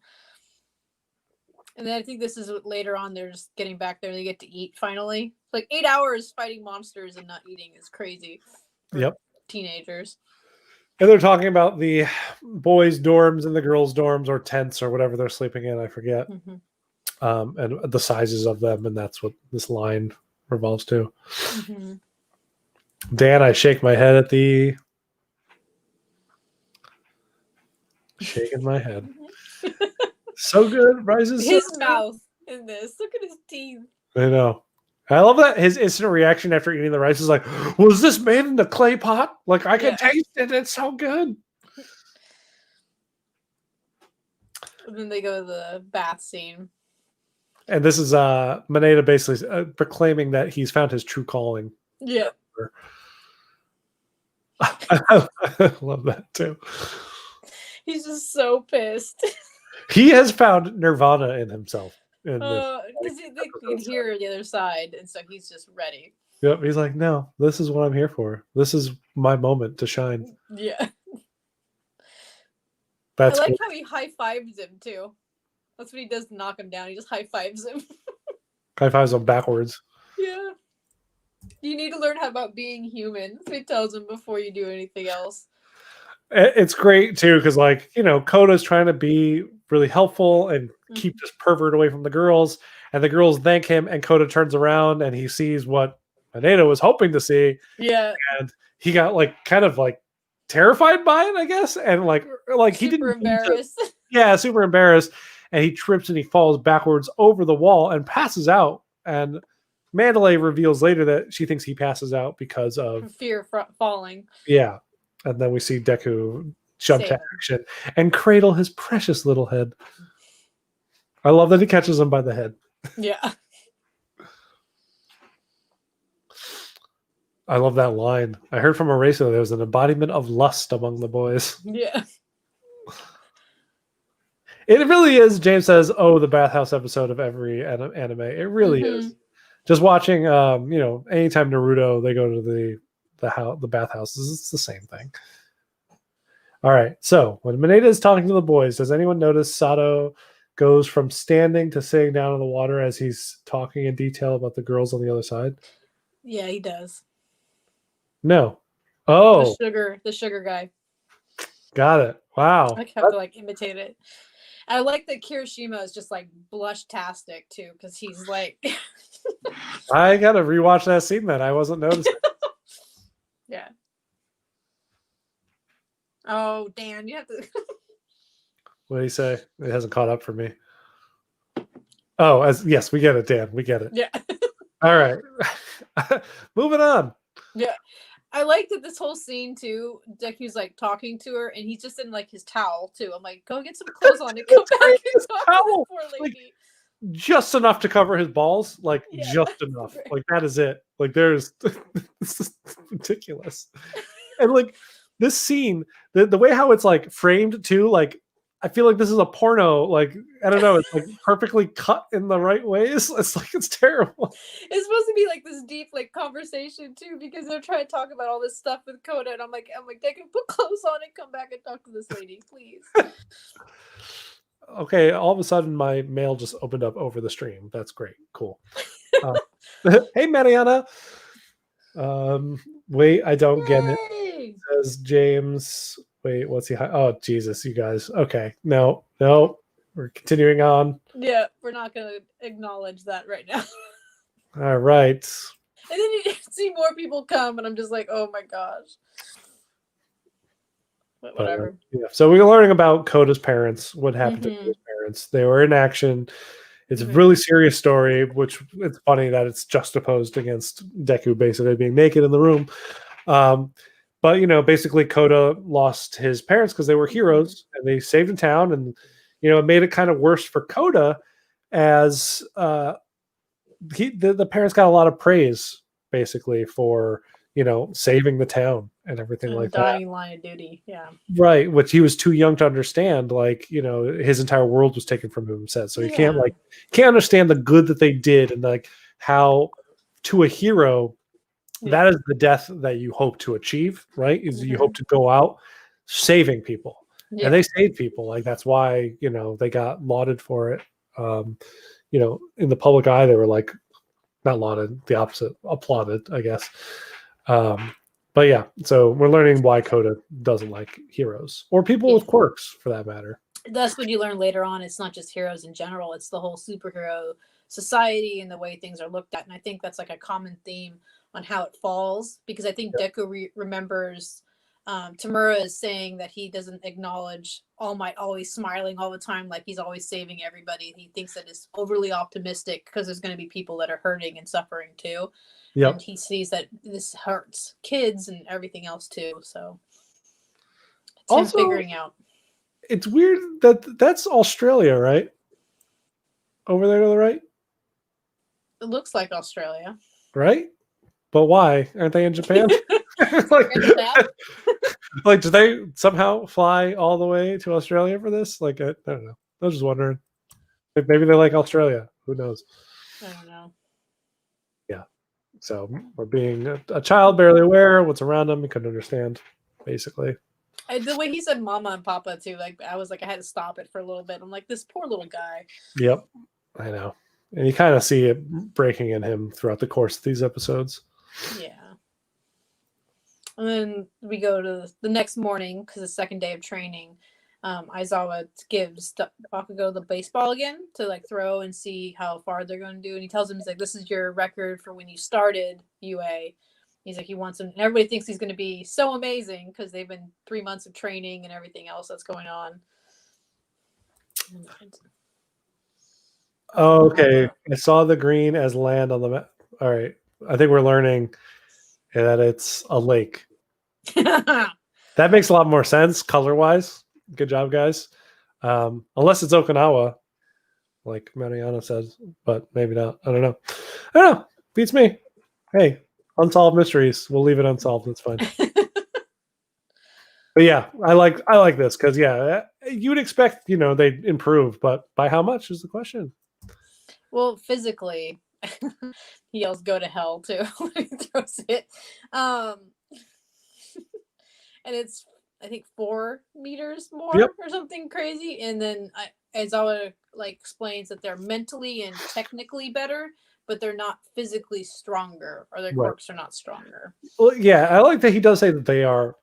And then I think this is later on, they're just getting back there. They get to eat finally. Like 8 hours fighting monsters and not eating is crazy. Yep. Teenagers. And they're talking about the boys' dorms and the girls' dorms or tents or whatever they're sleeping in. I forget. And the sizes of them. And that's what this line revolves to. Dan, I shake my head at the... Shaking my head. So good. Rises. His mouth in this. Look at his teeth. I know. I love that his instant reaction after eating the rice is like, was this made in the clay pot? Like, I can taste it. It's so good. And then they go to the bath scene. And this is Mineta basically proclaiming that he's found his true calling. Yeah. I love that too. He's just so pissed. He has found nirvana in himself. Because they can hear the other side, and so he's just ready. Yep, he's like, no, this is what I'm here for. This is my moment to shine. Yeah. That's I like how he high fives him too. That's what he does to knock him down. He just high fives him. High fives him backwards. Yeah. You need to learn about being human. That's what he tells him before you do anything else. It's great too, because like, Koda's trying to be really helpful and keep this pervert away from the girls, and the girls thank him, and Koda turns around and he sees what Mineta was hoping to see. Yeah. And he got like kind of like terrified by it, I guess, and like he didn't embarrassed. Super embarrassed, and he trips and he falls backwards over the wall and passes out. And Mandalay reveals later that she thinks he passes out because of fear falling. Yeah. And then we see Deku jump to action and cradle his precious little head. I love that he catches him by the head. Yeah. I love that line. I heard from Eraso there was an embodiment of lust among the boys. Yeah. It really is, James says, the bathhouse episode of every anime. It really is. Just watching, anytime Naruto, they go to the bathhouses, it's the same thing. All right, so when Mineta is talking to the boys, does anyone notice Sato goes from standing to sitting down in the water as he's talking in detail about the girls on the other side? Yeah, he does. No. Oh. The sugar guy. Got it. Wow. I have to imitate it. I like that Kirishima is just blush-tastic too, because he's like I gotta rewatch that scene then. I wasn't noticing. Yeah. Oh, Dan, you have to. What do you say? It hasn't caught up for me. Oh, yes, we get it, Dan. We get it. Yeah. All right. Moving on. Yeah. I liked that this whole scene too. Deku's like talking to her, and he's just in like his towel too. I'm like, go get some clothes on and come back and talk to this poor lady. Like, just enough to cover his balls, like just enough. Like that is it. Like there's this is ridiculous. And like this scene, the way how it's like framed too, like I feel like this is a porno. Like I don't know, it's like perfectly cut in the right ways. It's like it's terrible. It's supposed to be like this deep like conversation too, because they're trying to talk about all this stuff with Coda, and I'm like, they can put clothes on and come back and talk to this lady, please. Okay, all of a sudden my mail just opened up over the stream. That's great, cool. Hey, Mariana. Wait, I don't get it. Says James. Wait, what's he? Oh, Jesus, you guys. Okay, no, we're continuing on. Yeah, we're not going to acknowledge that right now. All right. And then you see more people come, and I'm just like, oh my gosh. But whatever. Yeah. So we were learning about Coda's parents. What happened to Coda's parents? They were in action. It's a really serious story, which it's funny that it's juxtaposed against Deku basically being naked in the room. But basically Coda lost his parents because they were heroes and they saved the town, and it made it kind of worse for Coda as the parents got a lot of praise basically for saving the town and everything like that. Dying line of duty, yeah. Right, which he was too young to understand. Like, his entire world was taken from him, said. So he can't understand the good that they did, and like how to a hero, that is the death that you hope to achieve, right? Is you hope to go out saving people. And they saved people. Like that's why, they got lauded for it. In the public eye, they were like not lauded, the opposite, applauded, I guess. But yeah, so we're learning why Coda doesn't like heroes or people with quirks for that matter. That's what you learn later on. It's not just heroes in general. It's the whole superhero society and the way things are looked at. And I think that's like a common theme on how it falls, because I think Deku remembers Tamura is saying that he doesn't acknowledge All Might always smiling all the time, like he's always saving everybody. He thinks that it's overly optimistic because there's going to be people that are hurting and suffering too. Yep. And he sees that this hurts kids and everything else too. So it's also him figuring out. It's weird that that's Australia, right? Over there to the right? It looks like Australia. Right? But why? Aren't they in Japan? Like, do they somehow fly all the way to Australia for this? Like, I don't know. I was just wondering. Maybe they like Australia. Who knows? I don't know. Yeah. So we're being a child, barely aware of what's around them. He couldn't understand, basically. The way he said mama and papa, too, like, I was like, I had to stop it for a little bit. I'm like, this poor little guy. Yep. I know. And you kind of see it breaking in him throughout the course of these episodes. Yeah. And then we go to the next morning, because the second day of training, Aizawa gives Bakugo the baseball again to like throw and see how far they're going to do. And he tells him, he's like, this is your record for when you started UA. He's like, he wants him. And everybody thinks he's going to be so amazing because they've been 3 months of training and everything else that's going on. Oh, okay. I saw the green as land on the map. All right. I think we're learning that it's a lake. That makes a lot more sense color-wise. Good job, guys. Unless it's Okinawa, like Mariana says, but maybe not. I don't know. Beats me. Hey, unsolved mysteries. We'll leave it unsolved. It's fine. But yeah, I like this because you would expect they'd improve, but by how much is the question? Well, physically, he yells "Go to hell" too when he throws it, and it's I think 4 meters more or something crazy. And then Aizawa explains that they're mentally and technically better, but they're not physically stronger, or their quirks are not stronger. Well, yeah, I like that he does say that they are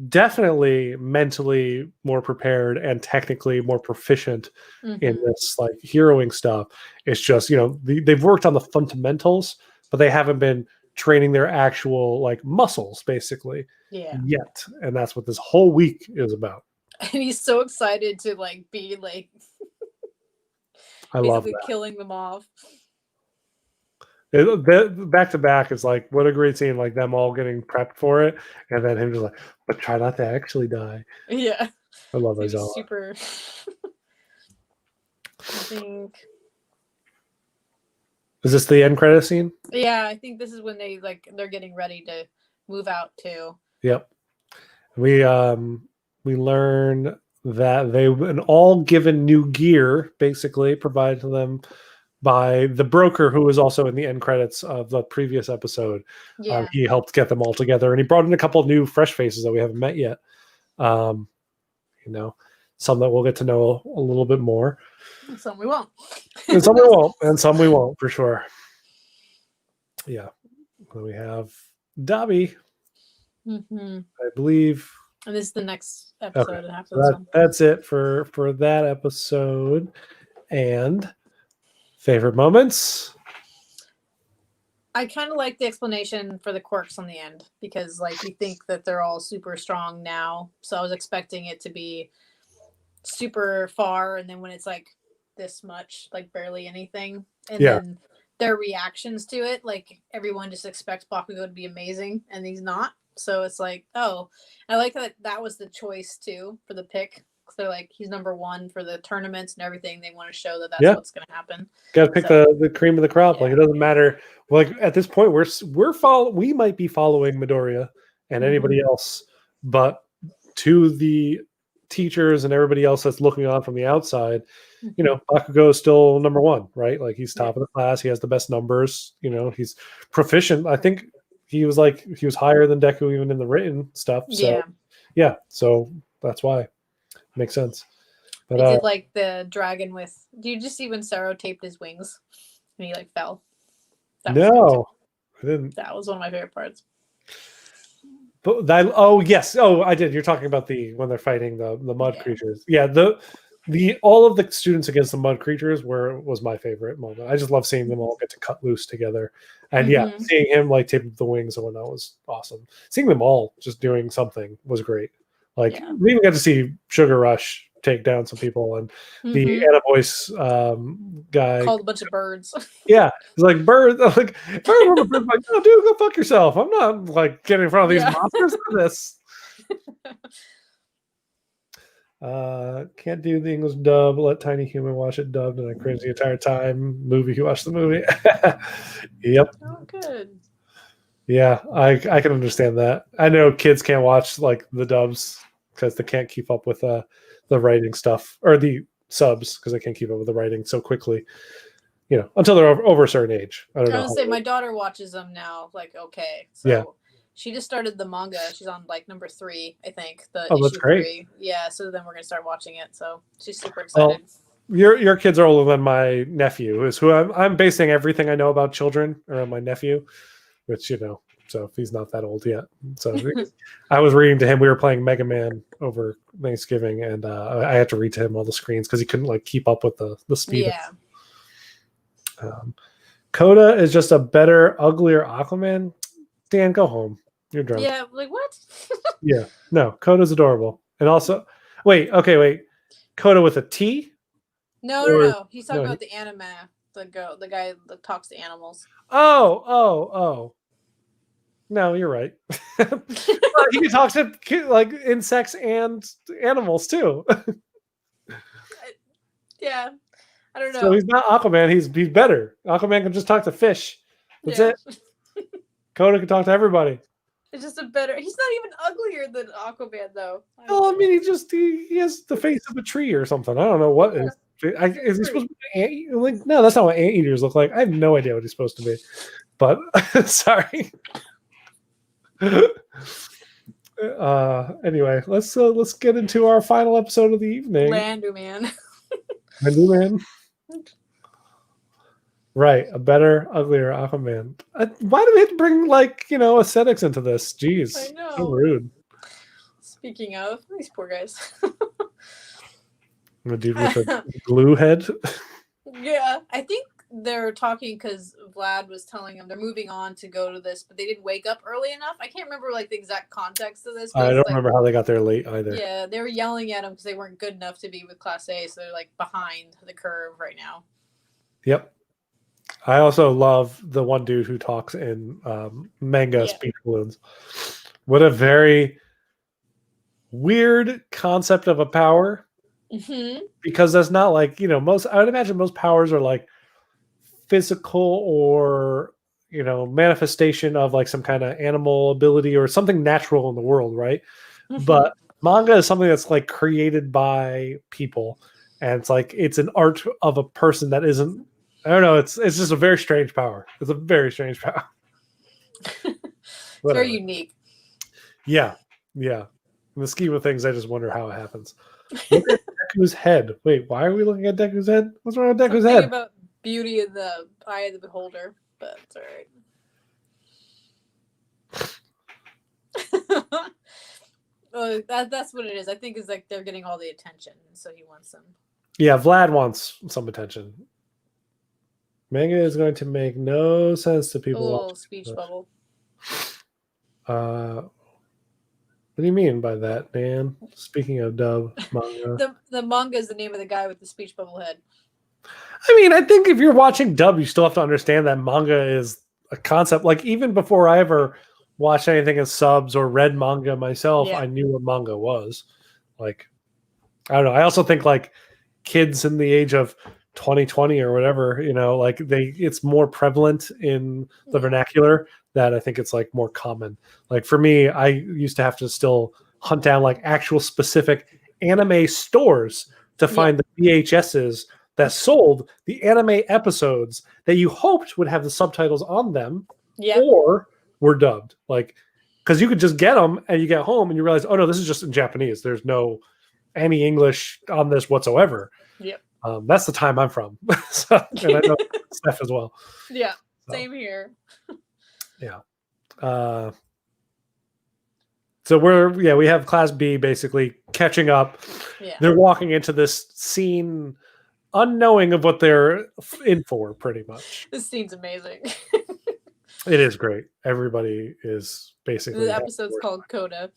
definitely mentally more prepared and technically more proficient in this heroing stuff. It's just they've worked on the fundamentals, but they haven't been training their actual muscles basically yet, and that's what this whole week is about. And he's so excited to be I love that. killing them off. Back to back is like, what a great scene, like them all getting prepped for it, and then him just like, but try not to actually die. Yeah. I love He was Aizawa. super. I think. Is this the end credit scene? Yeah, I think this is when they're getting ready to move out too. Yep. We learn that they've been all given new gear, basically provided to them by the broker who was also in the end credits of the previous episode. Yeah. He helped get them all together, and he brought in a couple new fresh faces that we haven't met yet. You know, some that we'll get to know a little bit more. Some we won't. And some we won't, and some we won't for sure. Yeah. Then we have Dobby, I believe. And this is the next episode. Okay. So that's it for that episode. And favorite moments? I kind of like the explanation for the quirks on the end because, like, you think that they're all super strong now. So I was expecting it to be super far, and then when it's like this much, like barely anything, and then their reactions to it, like everyone just expects Bakugo to be amazing, and he's not. So it's like, oh, I like that was the choice too for the pick. They're like, he's number one for the tournaments and everything. They want to show that that's what's going to happen. Got to pick the cream of the crop. Like, it doesn't matter. Like, at this point, we might be following Midoriya and anybody else, but to the teachers and everybody else that's looking on from the outside, you know, Bakugo is still number one, right? Like, he's top of the class. He has the best numbers. You know, he's proficient. I think he was higher than Deku even in the written stuff. So yeah, so that's why. Makes sense. But I did like the dragon with. Do you just see when Saro taped his wings and he like fell? No, I didn't. That was one of my favorite parts. But yes, I did. You're talking about when they're fighting the mud creatures. Yeah, the all of the students against the mud creatures was my favorite moment. I just love seeing them all get to cut loose together, and seeing him like tape up the wings and whatnot was awesome. Seeing them all just doing something was great. Like, we even got to see Sugar Rush take down some people, and the Anna Voice guy called a bunch of birds. Yeah, it's like birds. Like, like, oh, dude, go fuck yourself. I'm not like getting in front of these monsters for this. Can't do the English dub. Let Tiny Human watch it dubbed, and I cringe the entire time. Movie, you watch the movie. Yep. Oh, good. Yeah, I can understand that. I know kids can't watch like the dubs because they can't keep up with the writing stuff, or the subs because they can't keep up with the writing so quickly. You know, until they're over a certain age. I don't know. I was say my daughter watches them now. Like, okay, so she just started the manga. She's on like number 3, I think. That's great. 3. Yeah, so then we're gonna start watching it. So she's super excited. Your kids are older than my nephew, is who I'm basing everything I know about children around my nephew, which, you know, so he's not that old yet. So I was reading to him. We were playing Mega Man over Thanksgiving, and I had to read to him all the screens because he couldn't like keep up with the speed. Yeah. Coda is just a better, uglier Aquaman. Dan, go home. You're drunk. Yeah, like what? Yeah, no, Coda's adorable. And also, wait. Coda with a T? No. He's talking about the anime. The guy that talks to animals. Oh. No, you're right. He can talk to like insects and animals too. Yeah, I don't know. So he's not Aquaman. He's better. Aquaman can just talk to fish. That's it. Coda can talk to everybody. It's just a better. He's not even uglier than Aquaman, though. Well, I mean, he has the face of a tree or something. I don't know what is. Is he supposed to be like? No, that's not what anteaters look like. I have no idea what he's supposed to be. But sorry. Anyway, let's get into our final episode of the evening. Landuman. Right, a better, uglier Aquaman. Why do we have to bring aesthetics into this? Jeez, I know. So rude. Speaking of these poor guys, the dude with a glue head. Yeah, I think they're talking because Vlad was telling them they're moving on to go to this, but they didn't wake up early enough. I can't remember like the exact context of this. I don't remember how they got there late either. Yeah, they were yelling at them because they weren't good enough to be with Class A, so they're like behind the curve right now. Yep. I also love the one dude who talks in manga Yeah. speech balloons. What a very weird concept of a power, because that's not like, most, I would imagine most powers are like physical or, manifestation of like some kind of animal ability or something natural in the world, right? But manga is something that's like created by people, and it's like it's an art of a person that isn't. I don't know. It's just a very strange power. It's a very strange power. It's very unique. Yeah, yeah. In the scheme of things, I just wonder how it happens. Look at Deku's head. Wait, why are we looking at Deku's head? What's wrong with Deku's head? About beauty in the eye of the beholder, but it's all right. That's what it is. I think it's like they're getting all the attention, so he wants them. Yeah, Vlad wants some attention. Manga is going to make no sense to people. A little speech bubble. What do you mean by that, man? Speaking of dub manga, the manga is the name of the guy with the speech bubble head. I mean, I think if you're watching dub, you still have to understand that manga is a concept. Like even before I ever watched anything in subs or read manga myself, I knew what manga was. Like, I don't know. I also think like kids in the age of 2020 or whatever, like it's more prevalent in the vernacular that I think it's like more common. Like for me, I used to have to still hunt down like actual specific anime stores to find the VHSs that sold the anime episodes that you hoped would have the subtitles on them or were dubbed. Like, because you could just get them and you get home and you realize, oh no, this is just in Japanese. There's no any English on this whatsoever. Yep. That's the time I'm from. And I know Steph as well. Yeah, same here. Yeah. So we have Class B basically catching up. Yeah. They're walking into this scene unknowing of what they're in for, pretty much. This scene's amazing. It is great. Everybody is basically. The episode's called Coda.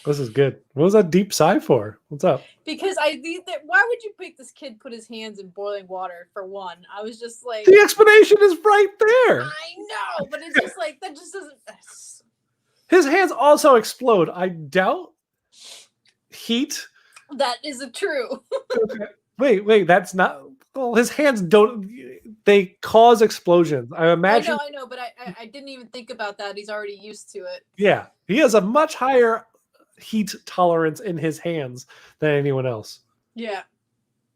This is good. What was that deep sigh for? What's up? Because why would you make this kid put his hands in boiling water for one? I was just like, the explanation is right there. I know, but it's just like that just doesn't. His hands also explode. I doubt heat. That is true. Wait, that's not. Well, his hands don't. They cause explosions. I imagine. I know, but I didn't even think about that. He's already used to it. Yeah, he has a much higher heat tolerance in his hands than anyone else. Yeah.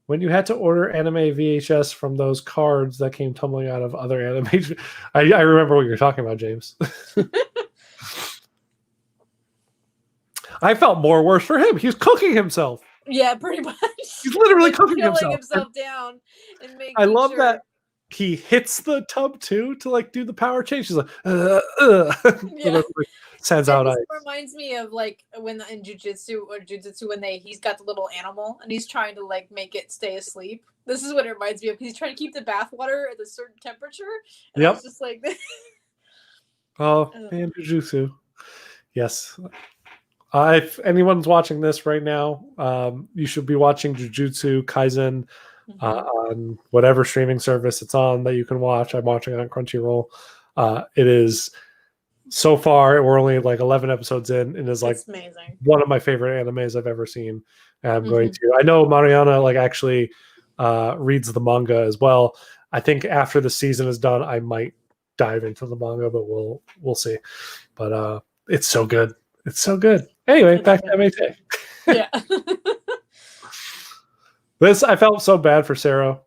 When you had to order anime VHS from those cards that came tumbling out of other anime, I remember what you're talking about, James. I felt more worse for him. He's cooking himself. Yeah, pretty much. He's literally cooking himself down and making I love that he hits the tub too to like do the power change. He's like, yeah. Sends out ice. Reminds me of like when in jujitsu when he's got the little animal and he's trying to like make it stay asleep. This is what it reminds me of. He's trying to keep the bath water at a certain temperature. And yep. It's just like oh man, jujitsu. Yes. If anyone's watching this right now, you should be watching Jujutsu Kaisen on whatever streaming service it's on that you can watch. I'm watching it on Crunchyroll. It is so far we're only like 11 episodes in, and is like amazing. One of my favorite animes I've ever seen. And I'm going to. I know Mariana like actually reads the manga as well. I think after the season is done, I might dive into the manga, but we'll see. But it's so good. It's so good. Anyway, back to MAT. Yeah. I felt so bad for Sarah.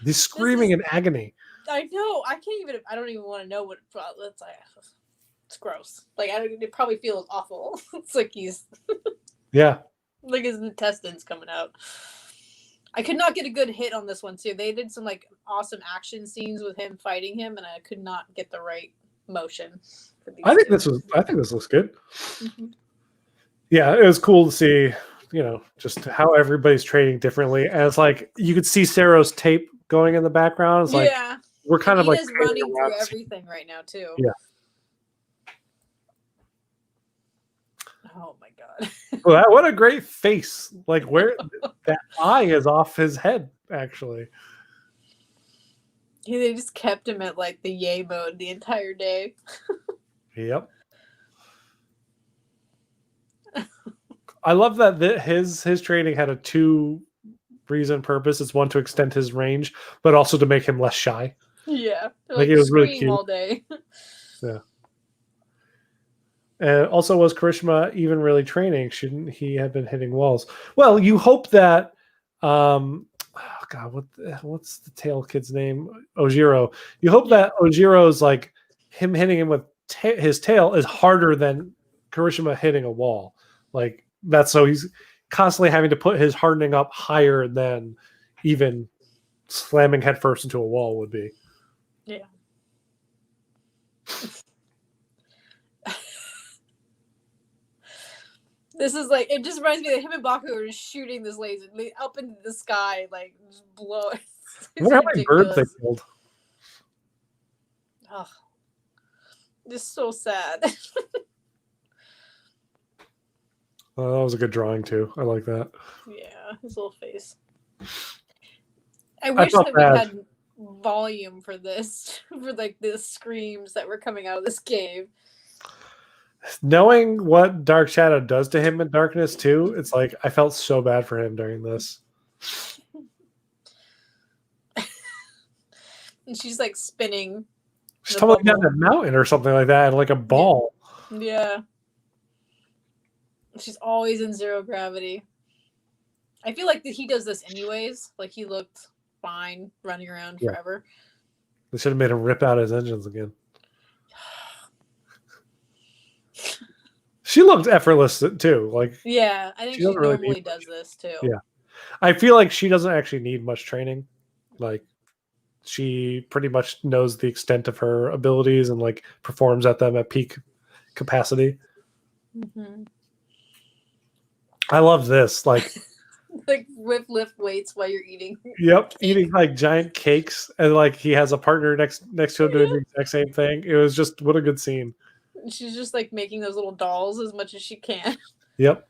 He's screaming in agony. I know. I don't even want to know what it's like. It's gross. Like it probably feels awful. It's like he's yeah. Like his intestines coming out. I could not get a good hit on this one too. They did some like awesome action scenes with him fighting him, and I could not get the right motion. I think this looks good. Yeah, it was cool to see, just how everybody's training differently. And it's like you could see Sarah's tape going in the background. It's like we're kind of like running through everything right now too. Yeah. Oh my god. god. Well, what a great face. Like, where that eye is off his head, actually. Yeah, they just kept him at like the yay mode the entire day. Yep. I love that his training had a two-reason purpose. It's one to extend his range, but also to make him less shy. Yeah. They're Like, like it was really scream cute. all day. Yeah. And also, was Karishma even really training? Shouldn't he have been hitting walls? Well, you hope that. Oh God, what's the tail kid's name? Ojiro. You hope that Ojiro's like him hitting him with his tail is harder than Karishma hitting a wall. Like that's so he's constantly having to put his hardening up higher than even slamming headfirst into a wall would be. Yeah. This is like, it just reminds me that him and Baku are just shooting this laser up into the sky, like just blow it. I wonder how many birds they killed. Oh, just so sad. Oh, that was a good drawing too. I like that. Yeah, his little face. I wish that we had volume for this, for like the screams that were coming out of this cave. Knowing what Dark Shadow does to him in Darkness too, it's like I felt so bad for him during this. And she's like spinning. She's tumbling down the mountain or something like that, like a ball. Yeah. She's always in zero gravity. I feel like that he does this anyways. Like he looked fine running around forever. They should have made him rip out his engines again. She looked effortless too. Like yeah, I think she normally does this too. Yeah, I feel like she doesn't actually need much training. Like she pretty much knows the extent of her abilities and like performs at them at peak capacity. Mm-hmm. I love this. Like like lift weights while you're eating. Yep, eating like giant cakes, and like he has a partner next to him doing the exact same thing. It was just what a good scene. She's just like making those little dolls as much as she can. Yep.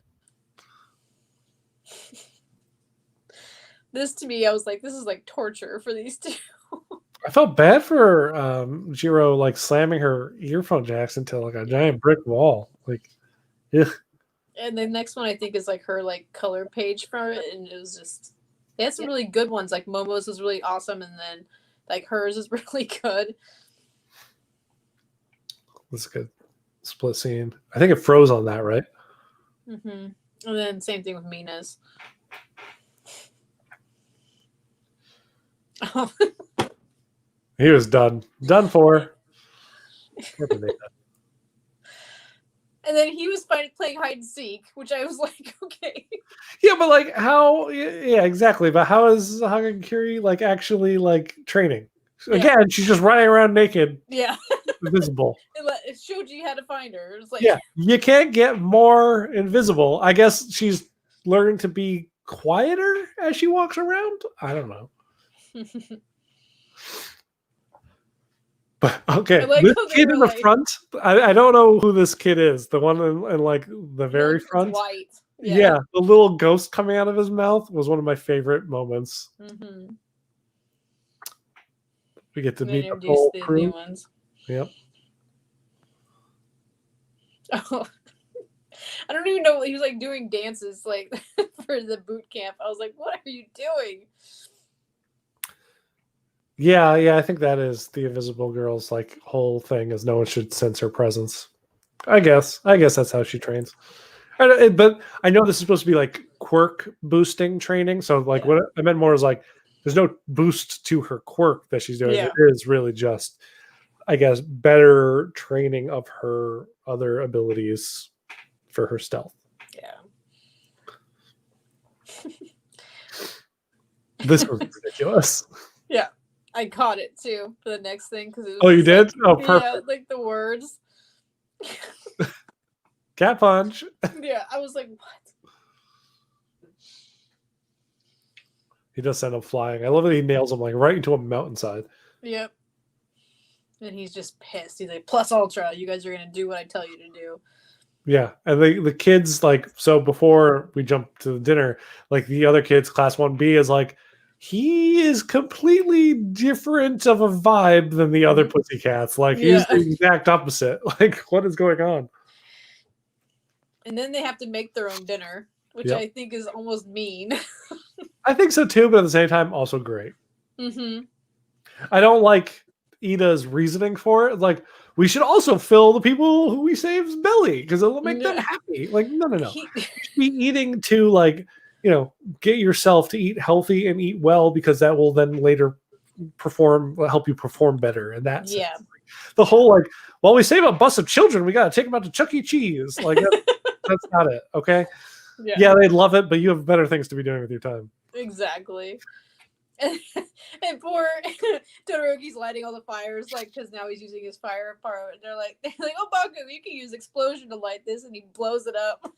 This to me, I was like, this is like torture for these two. I felt bad for Jiro like slamming her earphone jacks into like a giant brick wall. Like, ugh. And the next one I think is like her like color page for it, and it was just they had some really good ones. Like Momo's was really awesome, and then like hers is really good. That's a good split scene. I think it froze on that, right? Mm-hmm. And then same thing with Mina's. He was done for. And then he was playing hide and seek, which I was like, okay. Yeah, but like how? Yeah, exactly. But how is Hagakure like actually like training? Again, she's just running around naked. Yeah. Invisible. It showed you how to find her. It was like, yeah, you can't get more invisible. I guess she's learned to be quieter as she walks around. I don't know. But okay, like this kid in the front, I don't know who this kid is. The one in like the very front. White. Yeah, the little ghost coming out of his mouth was one of my favorite moments. Mm-hmm. We get to meet the whole crew. New ones. Yep. Oh, I don't even know. He was like doing dances like for the boot camp. I was like, what are you doing? Yeah, I think that is the Invisible Girl's like whole thing is no one should sense her presence. I guess that's how she trains. But I know this is supposed to be like quirk boosting training. So like what I meant more is like there's no boost to her quirk that she's doing. Yeah. It is really just, I guess, better training of her other abilities for her stealth. Yeah. This was ridiculous. Yeah. I caught it too for the next thing because it was. Oh, you did? Oh, perfect. Yeah, like the words. Cat punch. Yeah, I was like, what? He does send him flying. I love that he nails him like right into a mountainside. Yep. And he's just pissed. He's like, plus ultra, you guys are gonna do what I tell you to do. Yeah, and the kids like so before we jump to the dinner, like the other kids, class 1B is like he is completely different of a vibe than the other pussycats. Like he's Yeah. the exact opposite. Like what is going on? And then they have to make their own dinner, which Yep. I think is almost mean. I think so too, but at the same time, also great. Mm-hmm. I don't like Ida's reasoning for it. Like we should also fill the people who we save's belly because it'll make them Yeah. happy. Like no. He, You should be eating to like get yourself to eat healthy and eat well because that will then later help you perform better in that yeah. sense. The whole like, well, we save a bus of children, we got to take them out to Chuck E. Cheese. Like that's not it. Okay. Yeah, they'd love it, but you have better things to be doing with your time. Exactly. And poor Todoroki's lighting all the fires, like, because now he's using his fire part. And they're like, oh, Baku, you can use explosion to light this, and he blows it up.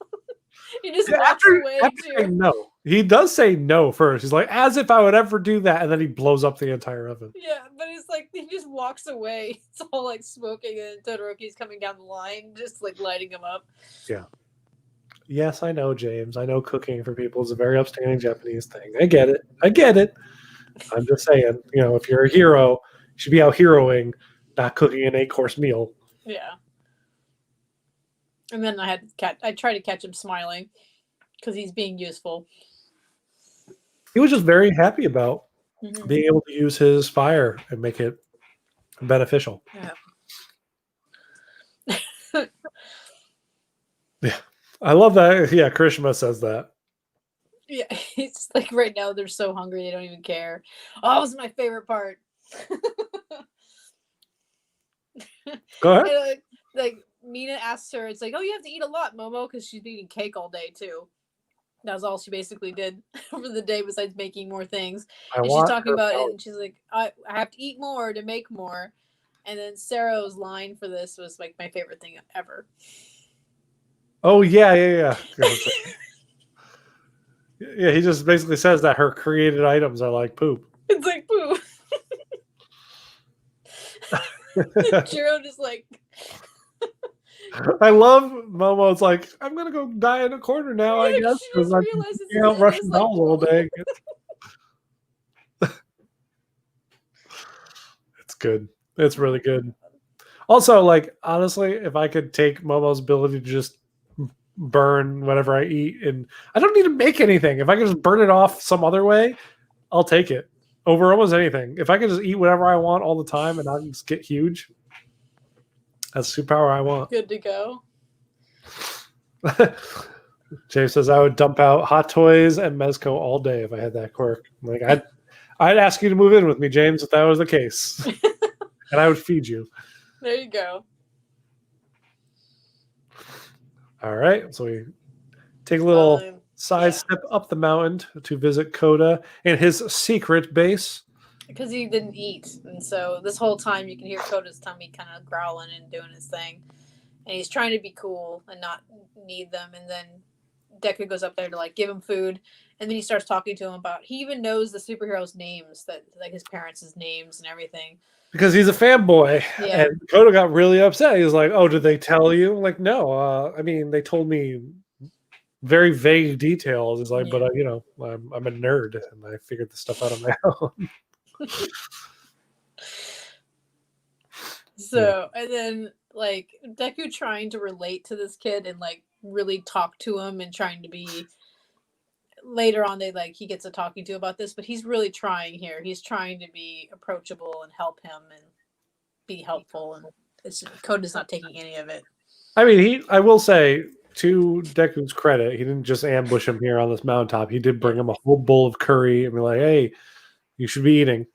He just walks away too. No, he does say no first. He's like, as if I would ever do that, and then he blows up the entire oven. Yeah, but it's like he just walks away. It's all like smoking, and Todoroki's coming down the line, just like lighting him up. Yeah. Yes, I know, James. I know cooking for people is a very upstanding Japanese thing. I get it. I'm just saying, if you're a hero, you should be out heroing, not cooking an 8-course meal. Yeah. And then I try to catch him smiling because he's being useful. He was just very happy about being able to use his fire and make it beneficial. Yeah. Yeah. I love that. Yeah, Krishima says that. Yeah, it's like right now they're so hungry they don't even care. Oh, this is my favorite part. Go ahead. And, like Mina asks her, it's like, oh, you have to eat a lot, Momo, because she's eating cake all day too. That was all she basically did for the day besides making more things. And she's talking about it, and she's like, I have to eat more to make more. And then Sarah's line for this was like my favorite thing ever. Oh, yeah. Yeah, he just basically says that her created items are like poop. It's like poop. Jiro just like... I love Momo's like, I'm going to go die in a corner now, I guess. She just realizes out Russian dolls all day. It's good. It's really good. Also, like, honestly, if I could take Momo's ability to just burn whatever I eat, and I don't need to make anything. If I can just burn it off some other way, I'll take it over almost anything. If I can just eat whatever I want all the time and not just get huge, that's the superpower I want. Good to go. James says I would dump out Hot Toys and Mezco all day if I had that quirk. Like I'd ask you to move in with me, James, if that was the case, and I would feed you. There you go. All right, so we take a little side step up the mountain to visit Koda and his secret base. Because he didn't eat, and so this whole time you can hear Koda's tummy kind of growling and doing his thing, and he's trying to be cool and not need them. And then Deku goes up there to like give him food, and then he starts talking to him about he even knows the superheroes' names, that like his parents' names and everything. Because he's a fanboy, and Koda got really upset. He was like, "Oh, did they tell you?" I'm like, no. I mean, they told me very vague details. He's like, but I'm a nerd, and I figured this stuff out on my own. So, and then like Deku trying to relate to this kid and like really talk to him and trying to be. Later on, he gets a talking to about this, but he's really trying here. He's trying to be approachable and help him and be helpful, and Koda's not taking any of it. I mean, I will say, to Deku's credit, he didn't just ambush him here on this mountaintop. He did bring him a whole bowl of curry and be like, "Hey, you should be eating.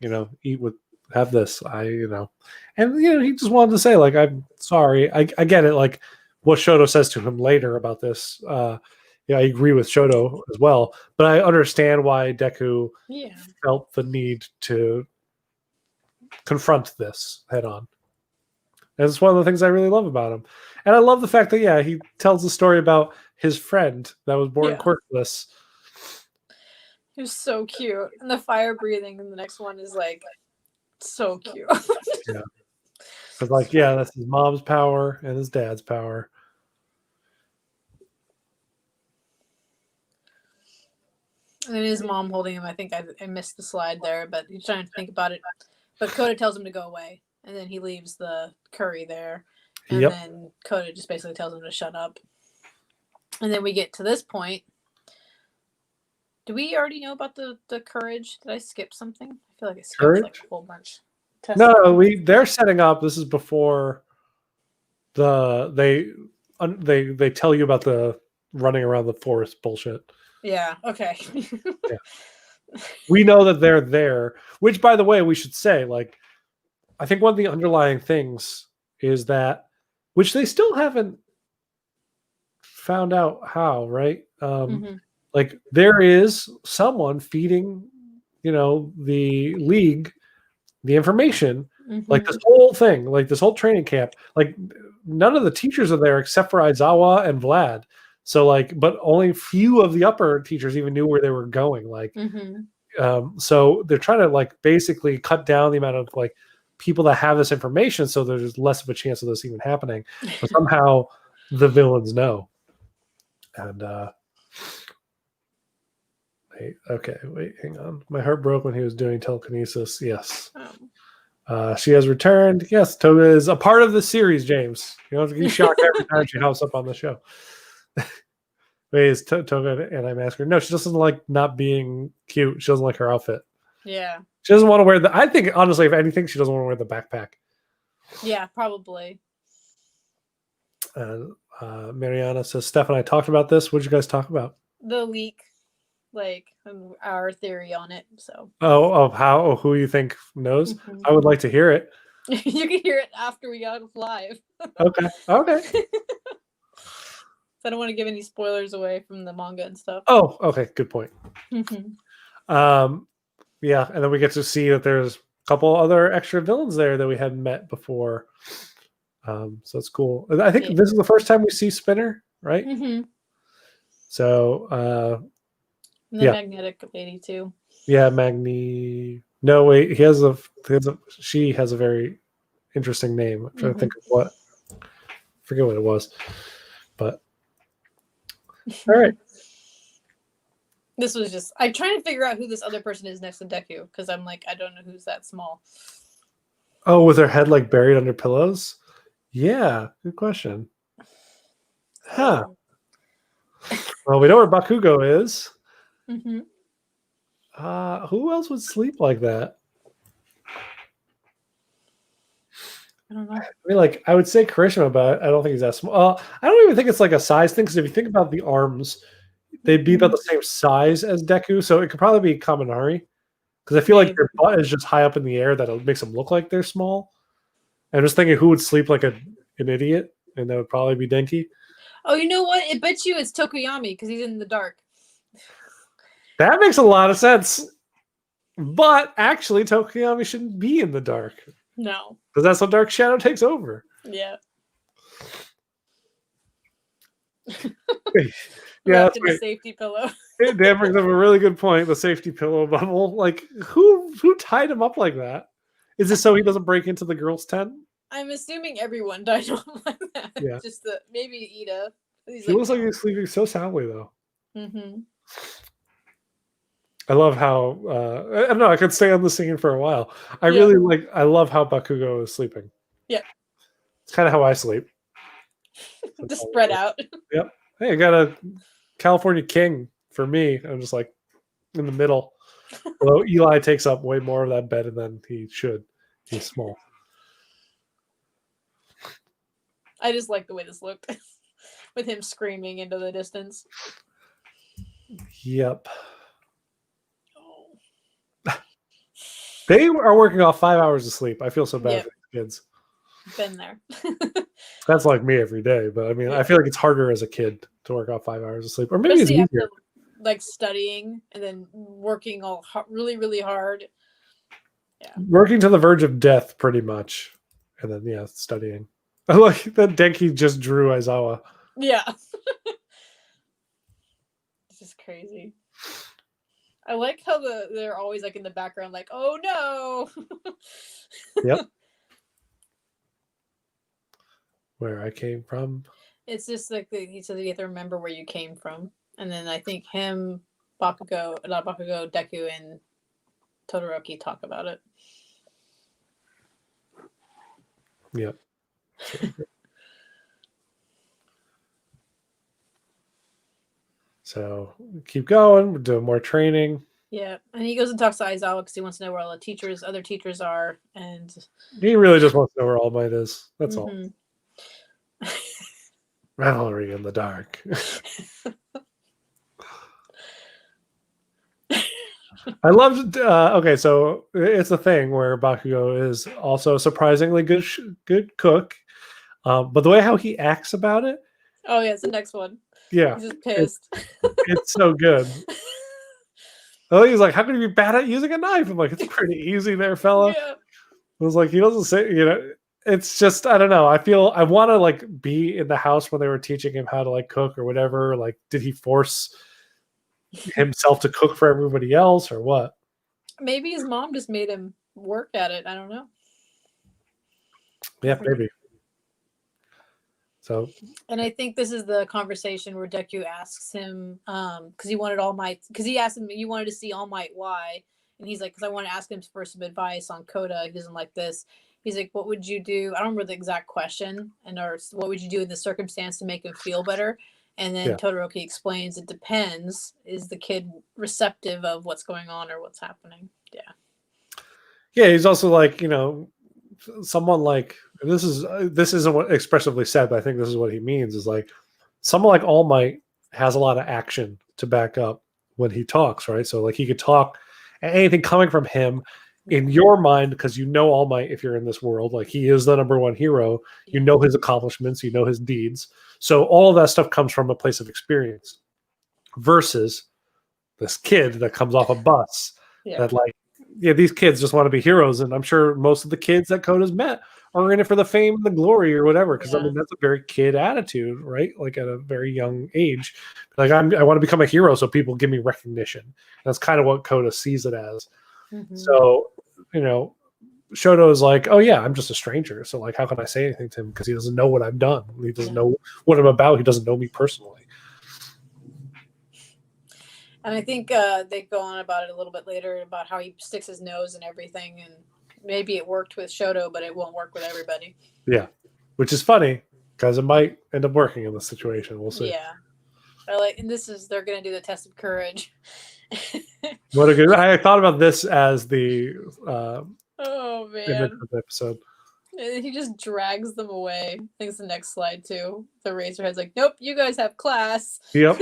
Have this." And he just wanted to say, like, "I'm sorry." I get it. Like what Shoto says to him later about this. I agree with Shoto as well, but I understand why Deku felt the need to confront this head on. And it's one of the things I really love about him. And I love the fact that, he tells the story about his friend that was born quirkless. He was so cute. And the fire breathing in the next one is like so cute. It's like, that's his mom's power and his dad's power. And then his mom holding him. I think I missed the slide there, but he's trying to think about it. But Coda tells him to go away, and then he leaves the curry there, and then Coda just basically tells him to shut up. And then we get to this point. Do we already know about the courage? Did I skip something? I feel like I skipped like a whole bunch. No, they're setting up. This is before they tell you about the running around the forest bullshit. Yeah. Okay. Yeah. We know that they're there, which, by the way, we should say, like, I think one of the underlying things is that, which they still haven't found out how, right? Like, there is someone feeding, the league the information, like this whole thing, like this whole training camp, like none of the teachers are there except for Aizawa and Vlad. So like, but only few of the upper teachers even knew where they were going. Like, so they're trying to like basically cut down the amount of like people that have this information, so there's less of a chance of this even happening. But somehow the villains know. And wait, hang on. My heart broke when he was doing telekinesis. Yes. She has returned. Yes, Toga is a part of the series, James. You don't have to get shocked every time she hops up on the show. Wait, is Toga an anti-masker? No, she doesn't like not being cute. She doesn't like her outfit. Yeah. She doesn't want to wear I think, honestly, if anything, she doesn't want to wear the backpack. Yeah, probably. Mariana says, Steph and I talked about this. What did you guys talk about? The leak. Like our theory on it. So who you think knows? I would like to hear it. You can hear it after we got live. Okay. So I don't want to give any spoilers away from the manga and stuff. Oh, okay, good point. Yeah, and then we get to see that there's a couple other extra villains there that we hadn't met before. So it's cool. I think this is the first time we see Spinner, right? So and the magnetic lady too. Yeah, Magni. No, wait. She has a very interesting name. I'm trying to think of what. Forget what it was, but all right. This was just. I'm trying to figure out who this other person is next to Deku because I'm like, I don't know who's that small. Oh, with her head like buried under pillows. Yeah, good question. Huh. Well, we know where Bakugo is. Who else would sleep like that? I don't know. I mean, like, I would say Karishima, but I don't think he's that small. I don't even think it's like a size thing, because if you think about the arms, they'd be about the same size as Deku, so it could probably be Kaminari. Because I feel like their butt is just high up in the air that it makes them look like they're small. I'm just thinking who would sleep like an idiot, and that would probably be Denki. Oh, you know what? It bet you it's Tokoyami because he's in the dark. That makes a lot of sense. But actually, Tokoyami shouldn't be in the dark. No. Because that's when Dark Shadow takes over. Yeah. That's in a safety pillow. Dan brings up a really good point. The safety pillow bubble. Like, who tied him up like that? Is this so he doesn't break into the girls' tent? I'm assuming everyone died like that. Yeah. Just maybe Ida. He looks like he's sleeping so soundly, though. Mm-hmm. I love how I don't know. I could stay on the scene for a while. I love how Bakugo is sleeping. Yeah, it's kind of how I sleep. Just spread out. Yep. Hey, I got a California king for me. I'm just like in the middle. Although Eli takes up way more of that bed than he should. He's small. I just like the way this looked, with him screaming into the distance. Yep. They are working off 5 hours of sleep. I feel so bad for the kids. Been there. That's like me every day, but I mean, I feel like it's harder as a kid to work off 5 hours of sleep, or maybe especially it's easier. After, like studying and then working all really, really hard. Yeah. Working to the verge of death, pretty much, and then studying. I like that Denki just drew Aizawa. Yeah. This is crazy. I like how they're always like in the background, like, oh no. Yep. Where I came from. It's just like he says you have to remember where you came from, and then I think him, Deku, and Todoroki talk about it. Yep. So keep going. We're doing more training. Yeah, and he goes and talks to Aizawa because he wants to know where all the other teachers are, and he really just wants to know where All Might is. That's all. Revelry in the dark. I loved. Okay, so it's a thing where Bakugo is also a surprisingly good cook, but the way how he acts about it. Oh yeah, it's the next one. Yeah, he's just pissed. It's so good. Oh, he's like, "How can you be bad at using a knife?" I'm like, "It's pretty easy, there, fella." Yeah. I was like, he doesn't say, it's just, I don't know. I feel I want to like be in the house when they were teaching him how to like cook or whatever. Like, did he force himself to cook for everybody else or what? Maybe his mom just made him work at it. I don't know. Yeah, maybe. So, and I think this is the conversation where Deku asks him, because he wanted All Might, because he asked him, you wanted to see All Might, why? And he's like, because I want to ask him for some advice on Koda. He doesn't like this. He's like, what would you do? I don't remember the exact question, or what would you do in this circumstance to make him feel better? And then Todoroki explains, it depends. Is the kid receptive of what's going on or what's happening? Yeah. Yeah, he's also like, someone like, this isn't what expressively said, but I think this is what he means, is like someone like All Might has a lot of action to back up when he talks, right? So like he could talk, anything coming from him in your mind, because All Might, if you're in this world, like he is the number one hero, you know his accomplishments, you know his deeds. So all of that stuff comes from a place of experience versus this kid that comes off a bus that like, these kids just want to be heroes. And I'm sure most of the kids that Koda's met are in it for the fame and the glory or whatever. Because I mean, that's a very kid attitude, right? Like at a very young age, like I want to become a hero so people give me recognition. That's kind of what Koda sees it as. Mm-hmm. So, Shoto is like, oh yeah, I'm just a stranger. So like, how can I say anything to him? Because he doesn't know what I've done. He doesn't know what I'm about. He doesn't know me personally. And I think they go on about it a little bit later about how he sticks his nose and everything, and maybe it worked with Shoto, but it won't work with everybody. Yeah, which is funny because it might end up working in this situation. We'll see. Yeah, and they're going to do the test of courage. What a good! I thought about this as the oh man image of the episode. And he just drags them away. I think it's the next slide too. The Razorhead's like, nope, you guys have class. Yep.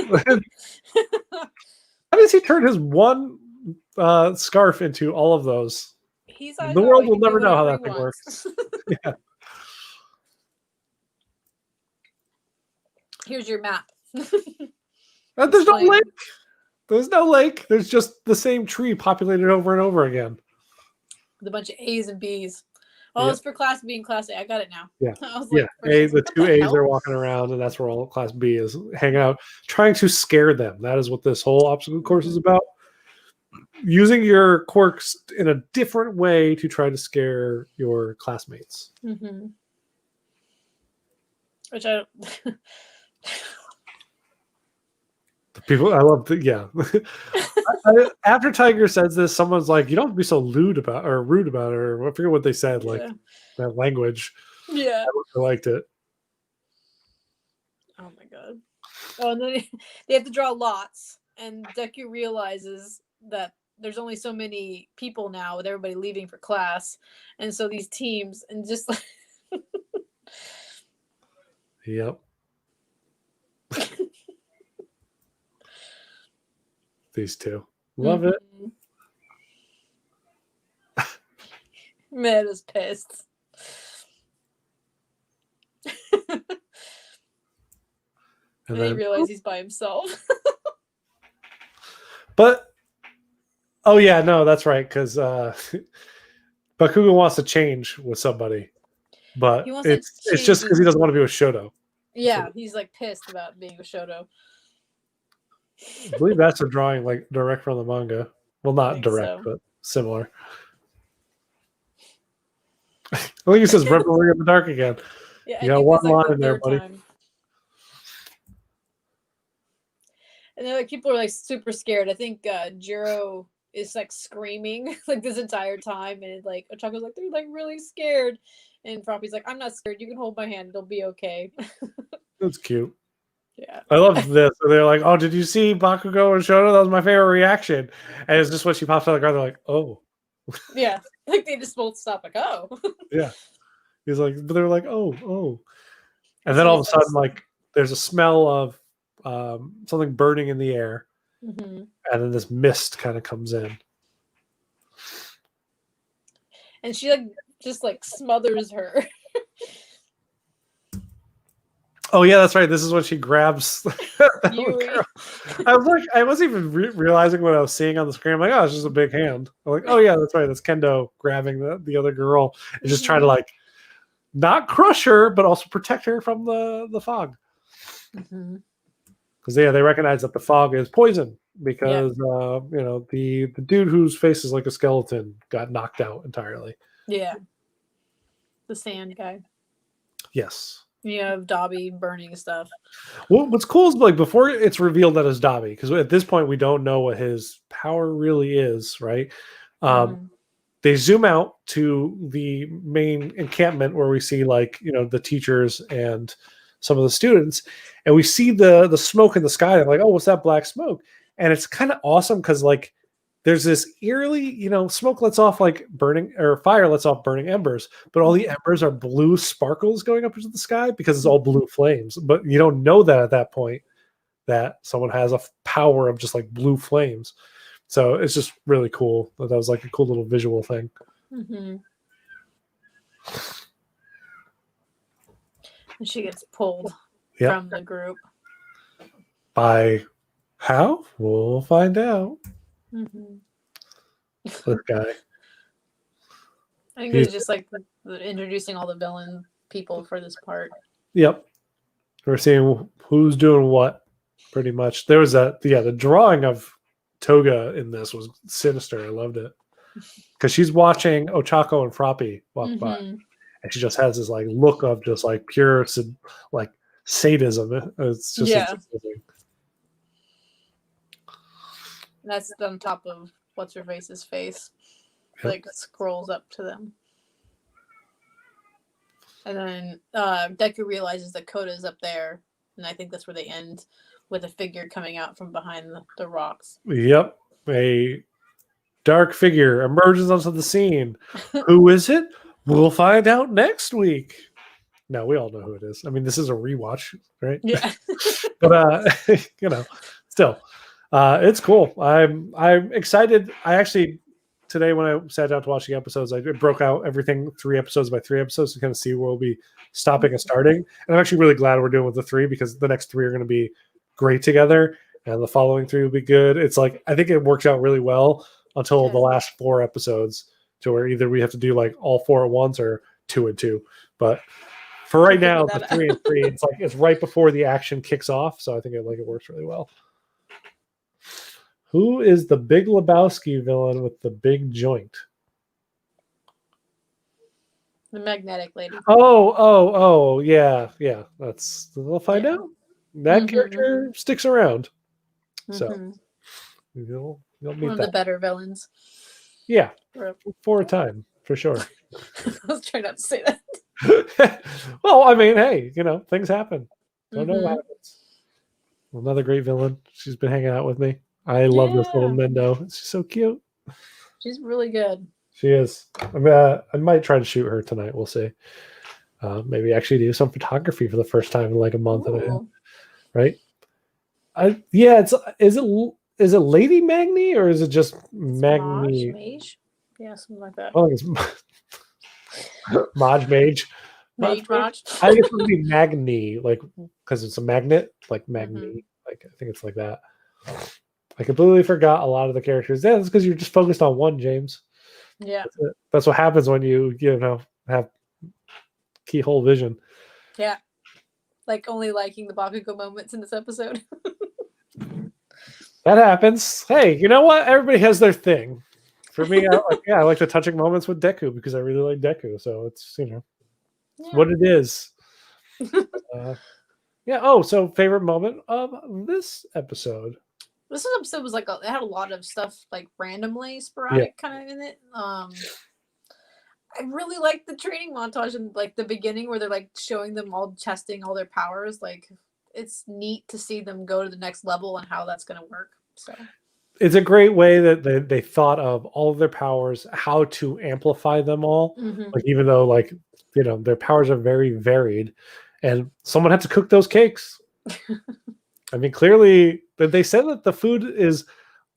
How does he turn his one scarf into all of those? The world will never know how that thing works. Yeah. Here's your map. There's no lake. There's no lake. There's just the same tree populated over and over again. With a bunch of A's and B's. Oh, it's for class B and class A. I got it now. Yeah. I was like, the two A's are walking around, and that's where all class B is hanging out, trying to scare them. That is what this whole obstacle course is about. Using your quirks in a different way to try to scare your classmates. Mm-hmm. Which I don't... People, I love after Tiger says this, someone's like, "You don't have to be so rude about it," or I forget what they said, like that language. Yeah, I liked it. Oh my god! Oh, and then they have to draw lots, and Deku realizes that there's only so many people now with everybody leaving for class, and so these teams and just like, yep. These two. Love it. Man is pissed. And then he realizes he's by himself. But oh yeah, no, that's right, because Bakugo wants to change with somebody, but it's just because he doesn't want to be with Shoto. Yeah, so, he's like pissed about being with Shoto. I believe that's a drawing like direct from the manga. Well, not direct, but similar. I think he says "Revelry in the Dark" again. Yeah, you got one line in there, buddy. And then like people are like super scared. I think Jiro is like screaming like this entire time, and like Ochako's like they're like really scared, and Froppy's like I'm not scared. You can hold my hand. It'll be okay. That's cute. Yeah. I love this. They're like, "Oh, did you see Bakugo and Shoto? That was my favorite reaction." And it's just when she pops out of the car, they're like, "Oh." Yeah. Like they just both stop. Like oh. Yeah. He's like, but they're like, "Oh, oh." And So then all he of a sudden, says, like, there's a smell of something burning in the air, mm-hmm. and then this mist kind of comes in. And she like just like smothers her. Oh yeah, that's right. This is when she grabs that little Yui. girl. I was like, I wasn't even realizing what I was seeing on the screen. I'm like, oh, it's just a big hand. I'm like, oh yeah, that's right. That's Kendo grabbing the other girl and just trying to like not crush her, but also protect her from the fog. Because yeah, they recognize that the fog is poison because you know the dude whose face is like a skeleton got knocked out entirely. Yeah. The sand guy. Yes. You have Dobby burning stuff. Well, what's cool is like before it's revealed that it's Dobby, because at this point we don't know what his power really is, right? They zoom out to the main encampment where we see like, you know, the teachers and some of the students, and we see the smoke in the sky. They're like, oh, what's that black smoke? And it's kind of awesome because like there's this eerily, you know, smoke lets off like burning, or fire lets off burning embers, but all the embers are blue sparkles going up into the sky because it's all blue flames. But you don't know that at that point that someone has a power of just like blue flames. So it's just really cool. That was like a cool little visual thing. And she gets pulled from the group. By how? We'll find out. This guy. I think it's just like introducing all the villain people for this part. Yep. We're seeing who's doing what, pretty much. There was the drawing of Toga in this was sinister. I loved it. Because she's watching Ochako and Froppy walk by. And she just has this like look of just like pure like sadism. It's just amazing. That's on top of what's her face's face. Like scrolls up to them. And then Deku realizes that Koda's up there, and I think that's where they end with a figure coming out from behind the rocks. Yep. A dark figure emerges onto the scene. Who is it? We'll find out next week. No, we all know who it is. I mean, this is a rewatch, right? Yeah. But you know, still, it's cool. I'm excited. I actually today when I sat down to watch the episodes, I broke out everything 3 episodes by 3 episodes to kind of see where we'll be stopping and starting. And I'm actually really glad we're doing with the 3 because the next 3 are going to be great together, and the following 3 will be good. It's like I think it works out really well until the last 4 episodes, to where either we have to do like all 4 at once or 2 and 2. But for right now, the 3 and 3, it's like it's right before the action kicks off, so I think it works really well. Who is the Big Lebowski villain with the big joint? The magnetic lady. Oh, yeah. We'll find out. That character sticks around, so you'll meet one of the better villains. Yeah, for a time, for sure. I was trying not to say that. Well, I mean, hey, you know, things happen. Don't know what happens. Another great villain. She's been hanging out with me. I love this little Mendo. She's so cute. She's really good. She is. I might try to shoot her tonight. We'll see. Maybe actually do some photography for the first time in like a month and a half. Right? Is it Lady Magni or is it just Magni? Mage? Yeah, something like that. I think it's Maj Mage. Mage. I think it's going to be Magni, like because it's a magnet, like Magni. Like I think it's like that. I completely forgot a lot of the characters. Yeah, that's because you're just focused on one, James. Yeah, that's what happens when you have keyhole vision. Yeah, like only liking the Bakugo moments in this episode. That happens. Hey, you know what? Everybody has their thing. For me, I like the touching moments with Deku because I really like Deku. So it's what it is. Yeah. Oh, so favorite moment of this episode? This episode was like it had a lot of stuff like randomly Yeah. sporadic kind of in it. I really like the training montage in like the beginning where they're like showing them all testing all their powers. Like it's neat to see them go to the next level and how that's going to work. So It's a great way that they thought of all of their powers, how to amplify them all. Like even though like their powers are very varied, and someone had to cook those cakes. I mean, clearly they said that the food is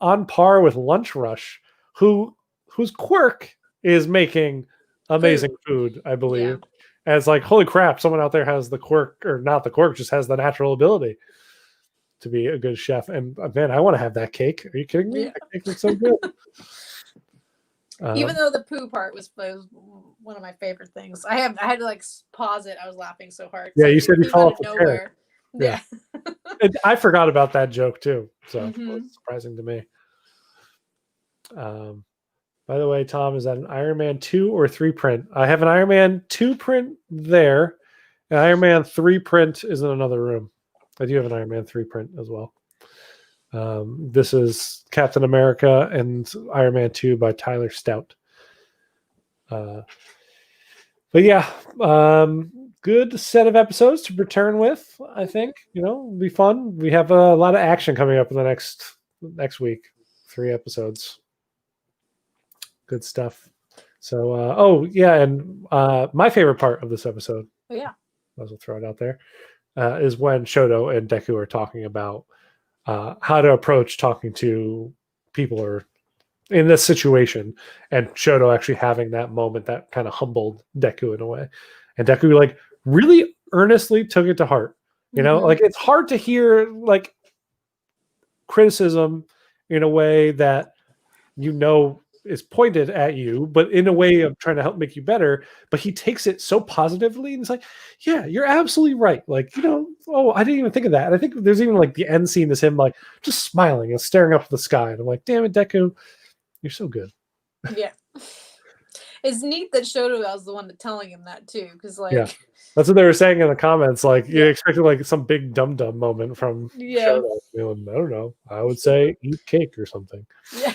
on par with Lunch Rush, whose quirk is making amazing food, I believe. Yeah. And it's like, holy crap, someone out there has the quirk, or not the quirk, just has the natural ability to be a good chef. And man, I want to have that cake. Are you kidding me? Yeah. That cake looks so good. Even though the poo part was one of my favorite things, I had to like pause it. I was laughing so hard. Yeah, So you said you fell off the nowhere. chair. Yeah. I forgot about that joke too, so it was surprising to me. By the way, Tom, is that an Iron Man 2 or 3 print? I have an Iron Man 2 print there. An Iron Man 3 print is in another room. I do have an Iron Man 3 print as well. This is Captain America and Iron Man 2 by Tyler Stout. But yeah, good set of episodes to return with. I think it'll be fun. We have a lot of action coming up in the next week. 3 episodes. Good stuff. So, and my favorite part of this episode. Oh yeah, I will throw it out there. Is when Shoto and Deku are talking about how to approach talking to people or in this situation, and Shoto actually having that moment that kind of humbled Deku in a way, and Deku like really earnestly took it to heart. Like it's hard to hear like criticism in a way that is pointed at you, but in a way of trying to help make you better. But he takes it so positively, and it's like, yeah, you're absolutely right. Like, oh, I didn't even think of that. And I think there's even like the end scene is him like just smiling and staring up at the sky. And I'm like, damn it, Deku, you're so good. Yeah. It's neat that Shoto was the one telling him that too, because like that's what they were saying in the comments. Like you expected like some big dum moment from Shoto. I don't know. I would say eat cake or something. Yeah.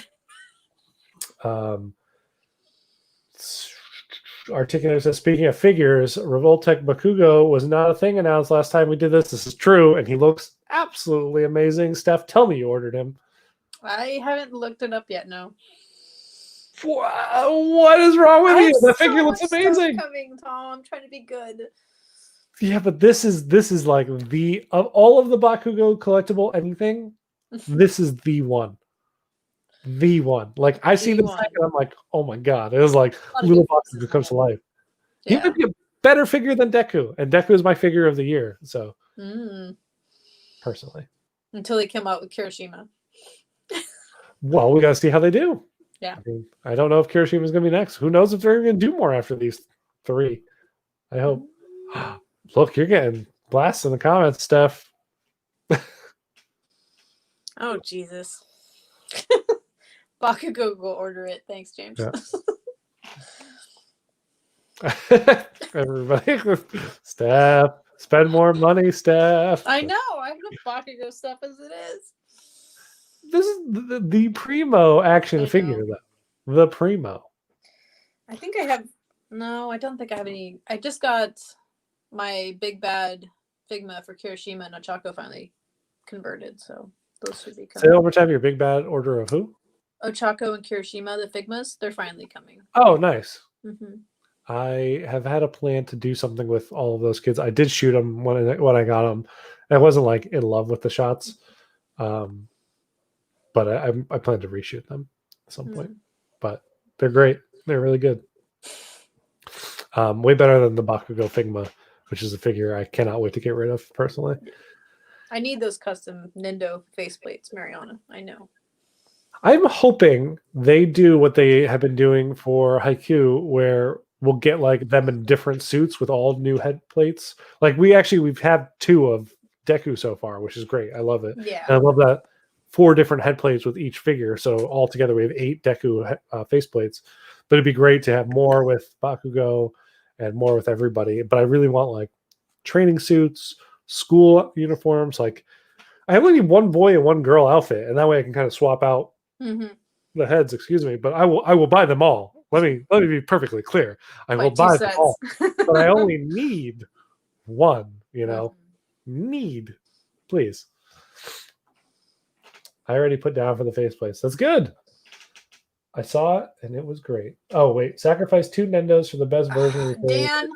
Articulator says, speaking of figures, Revoltech Bakugo was not a thing announced last time we did this. This is true, and he looks absolutely amazing. Steph, tell me you ordered him. I haven't looked it up yet. No. What is wrong with you? The figure looks amazing. Coming, Tom. I'm trying to be good. Yeah, but this is like of all of the Bakugo collectible anything, this is the one. The one. Like I see this thing and I'm like, oh my god! It was like little Bakugo comes to life. Yeah. He might be a better figure than Deku, and Deku is my figure of the year. So, personally, until they come out with Kirishima. Well, we gotta see how they do. Yeah. I don't know if Kirishima is gonna be next. Who knows if they're gonna do more after these 3? I hope. Look, you're getting blasted in the comments, Steph. Oh Jesus. Bakugo, go order it. Thanks, James. Yeah. Everybody, Steph, spend more money, Steph. I know. I have enough Bakugo stuff as it is. This is the primo action figure, though. The primo. I think I have. No, I don't think I have any. I just got my big bad Figma for Kirishima and Ochako finally converted, so those should be coming. Say over time your big bad order of who? Ochako and Kirishima, the Figmas, they're finally coming. Oh, nice. Mm-hmm. I have had a plan to do something with all of those kids. I did shoot them when I got them. I wasn't like in love with the shots, but I plan to reshoot them at some point. But they're great. They're really good. Way better than the Bakugo Figma, which is a figure I cannot wait to get rid of personally. I need those custom Nindo faceplates, Mariana. I know. I'm hoping they do what they have been doing for Haikyuu, where we'll get like them in different suits with all new head plates. Like we've had 2 of Deku so far, which is great. I love it. Yeah. And I love that 4 different head plates with each figure. So all together we have 8 Deku faceplates. But it'd be great to have more with Bakugo and more with everybody. But I really want like training suits, school uniforms. Like I only need one boy and one girl outfit, and that way I can kind of swap out Mm-hmm. the heads. Excuse me, but I will buy them all. Let me be perfectly clear. I will buy them all, but I only need one. You know, need, please. I already put down for the faceplates. That's good. I saw it and it was great. Oh wait, sacrifice 2 Nendos for the best version of your Dan.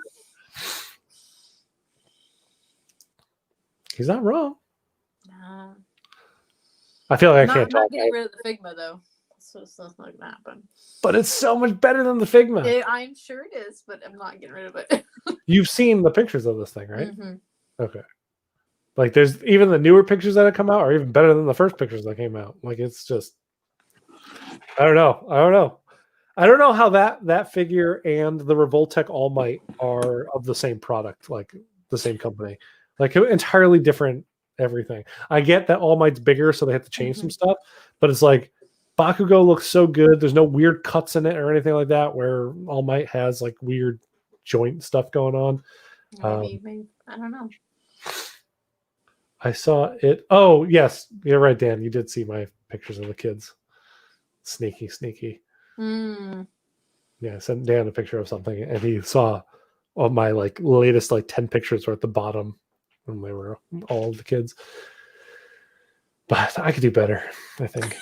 He's not wrong. Nah. I feel like I can't I'm not talk. getting rid of the Figma though. So it's not going to happen. But it's so much better than the Figma. I'm sure it is, but I'm not getting rid of it. You've seen the pictures of this thing, right? Mm-hmm. Okay. Like there's even the newer pictures that have come out are even better than the first pictures that came out. Like it's just, I don't know. I don't know how that figure and the Revoltech All Might are of the same product, like the same company, like entirely different everything. I get that All Might's bigger, so they have to change some stuff, but it's like Bakugo looks so good. There's no weird cuts in it or anything like that, where All Might has like weird joint stuff going on. Maybe I don't know. I saw it. Oh yes, you're right, Dan. You did see my pictures of the kids. Sneaky. Yeah, I sent Dan a picture of something, and he saw all my like latest like 10 pictures were at the bottom, and they were all of the kids. But I could do better, I think.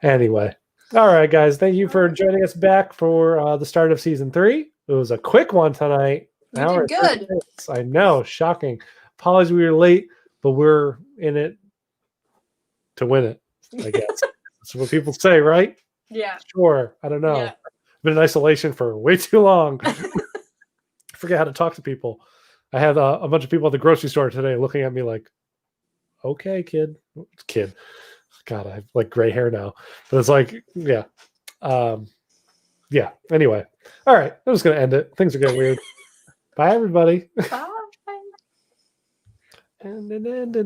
Anyway, all right, guys. Thank you for joining us back for the start of season 3. It was a quick one tonight. You did good. I know, shocking. Apologies we were late, but we're in it to win it, I guess. That's what people say, right? Yeah. Sure. I don't know. Yeah. I've been in isolation for way too long. I forget how to talk to people. I had a bunch of people at the grocery store today looking at me like, okay, kid. God, I have like gray hair now. But it's like, yeah. Yeah. Anyway. All right. I'm just going to end it. Things are getting weird. Bye, everybody. Bye. And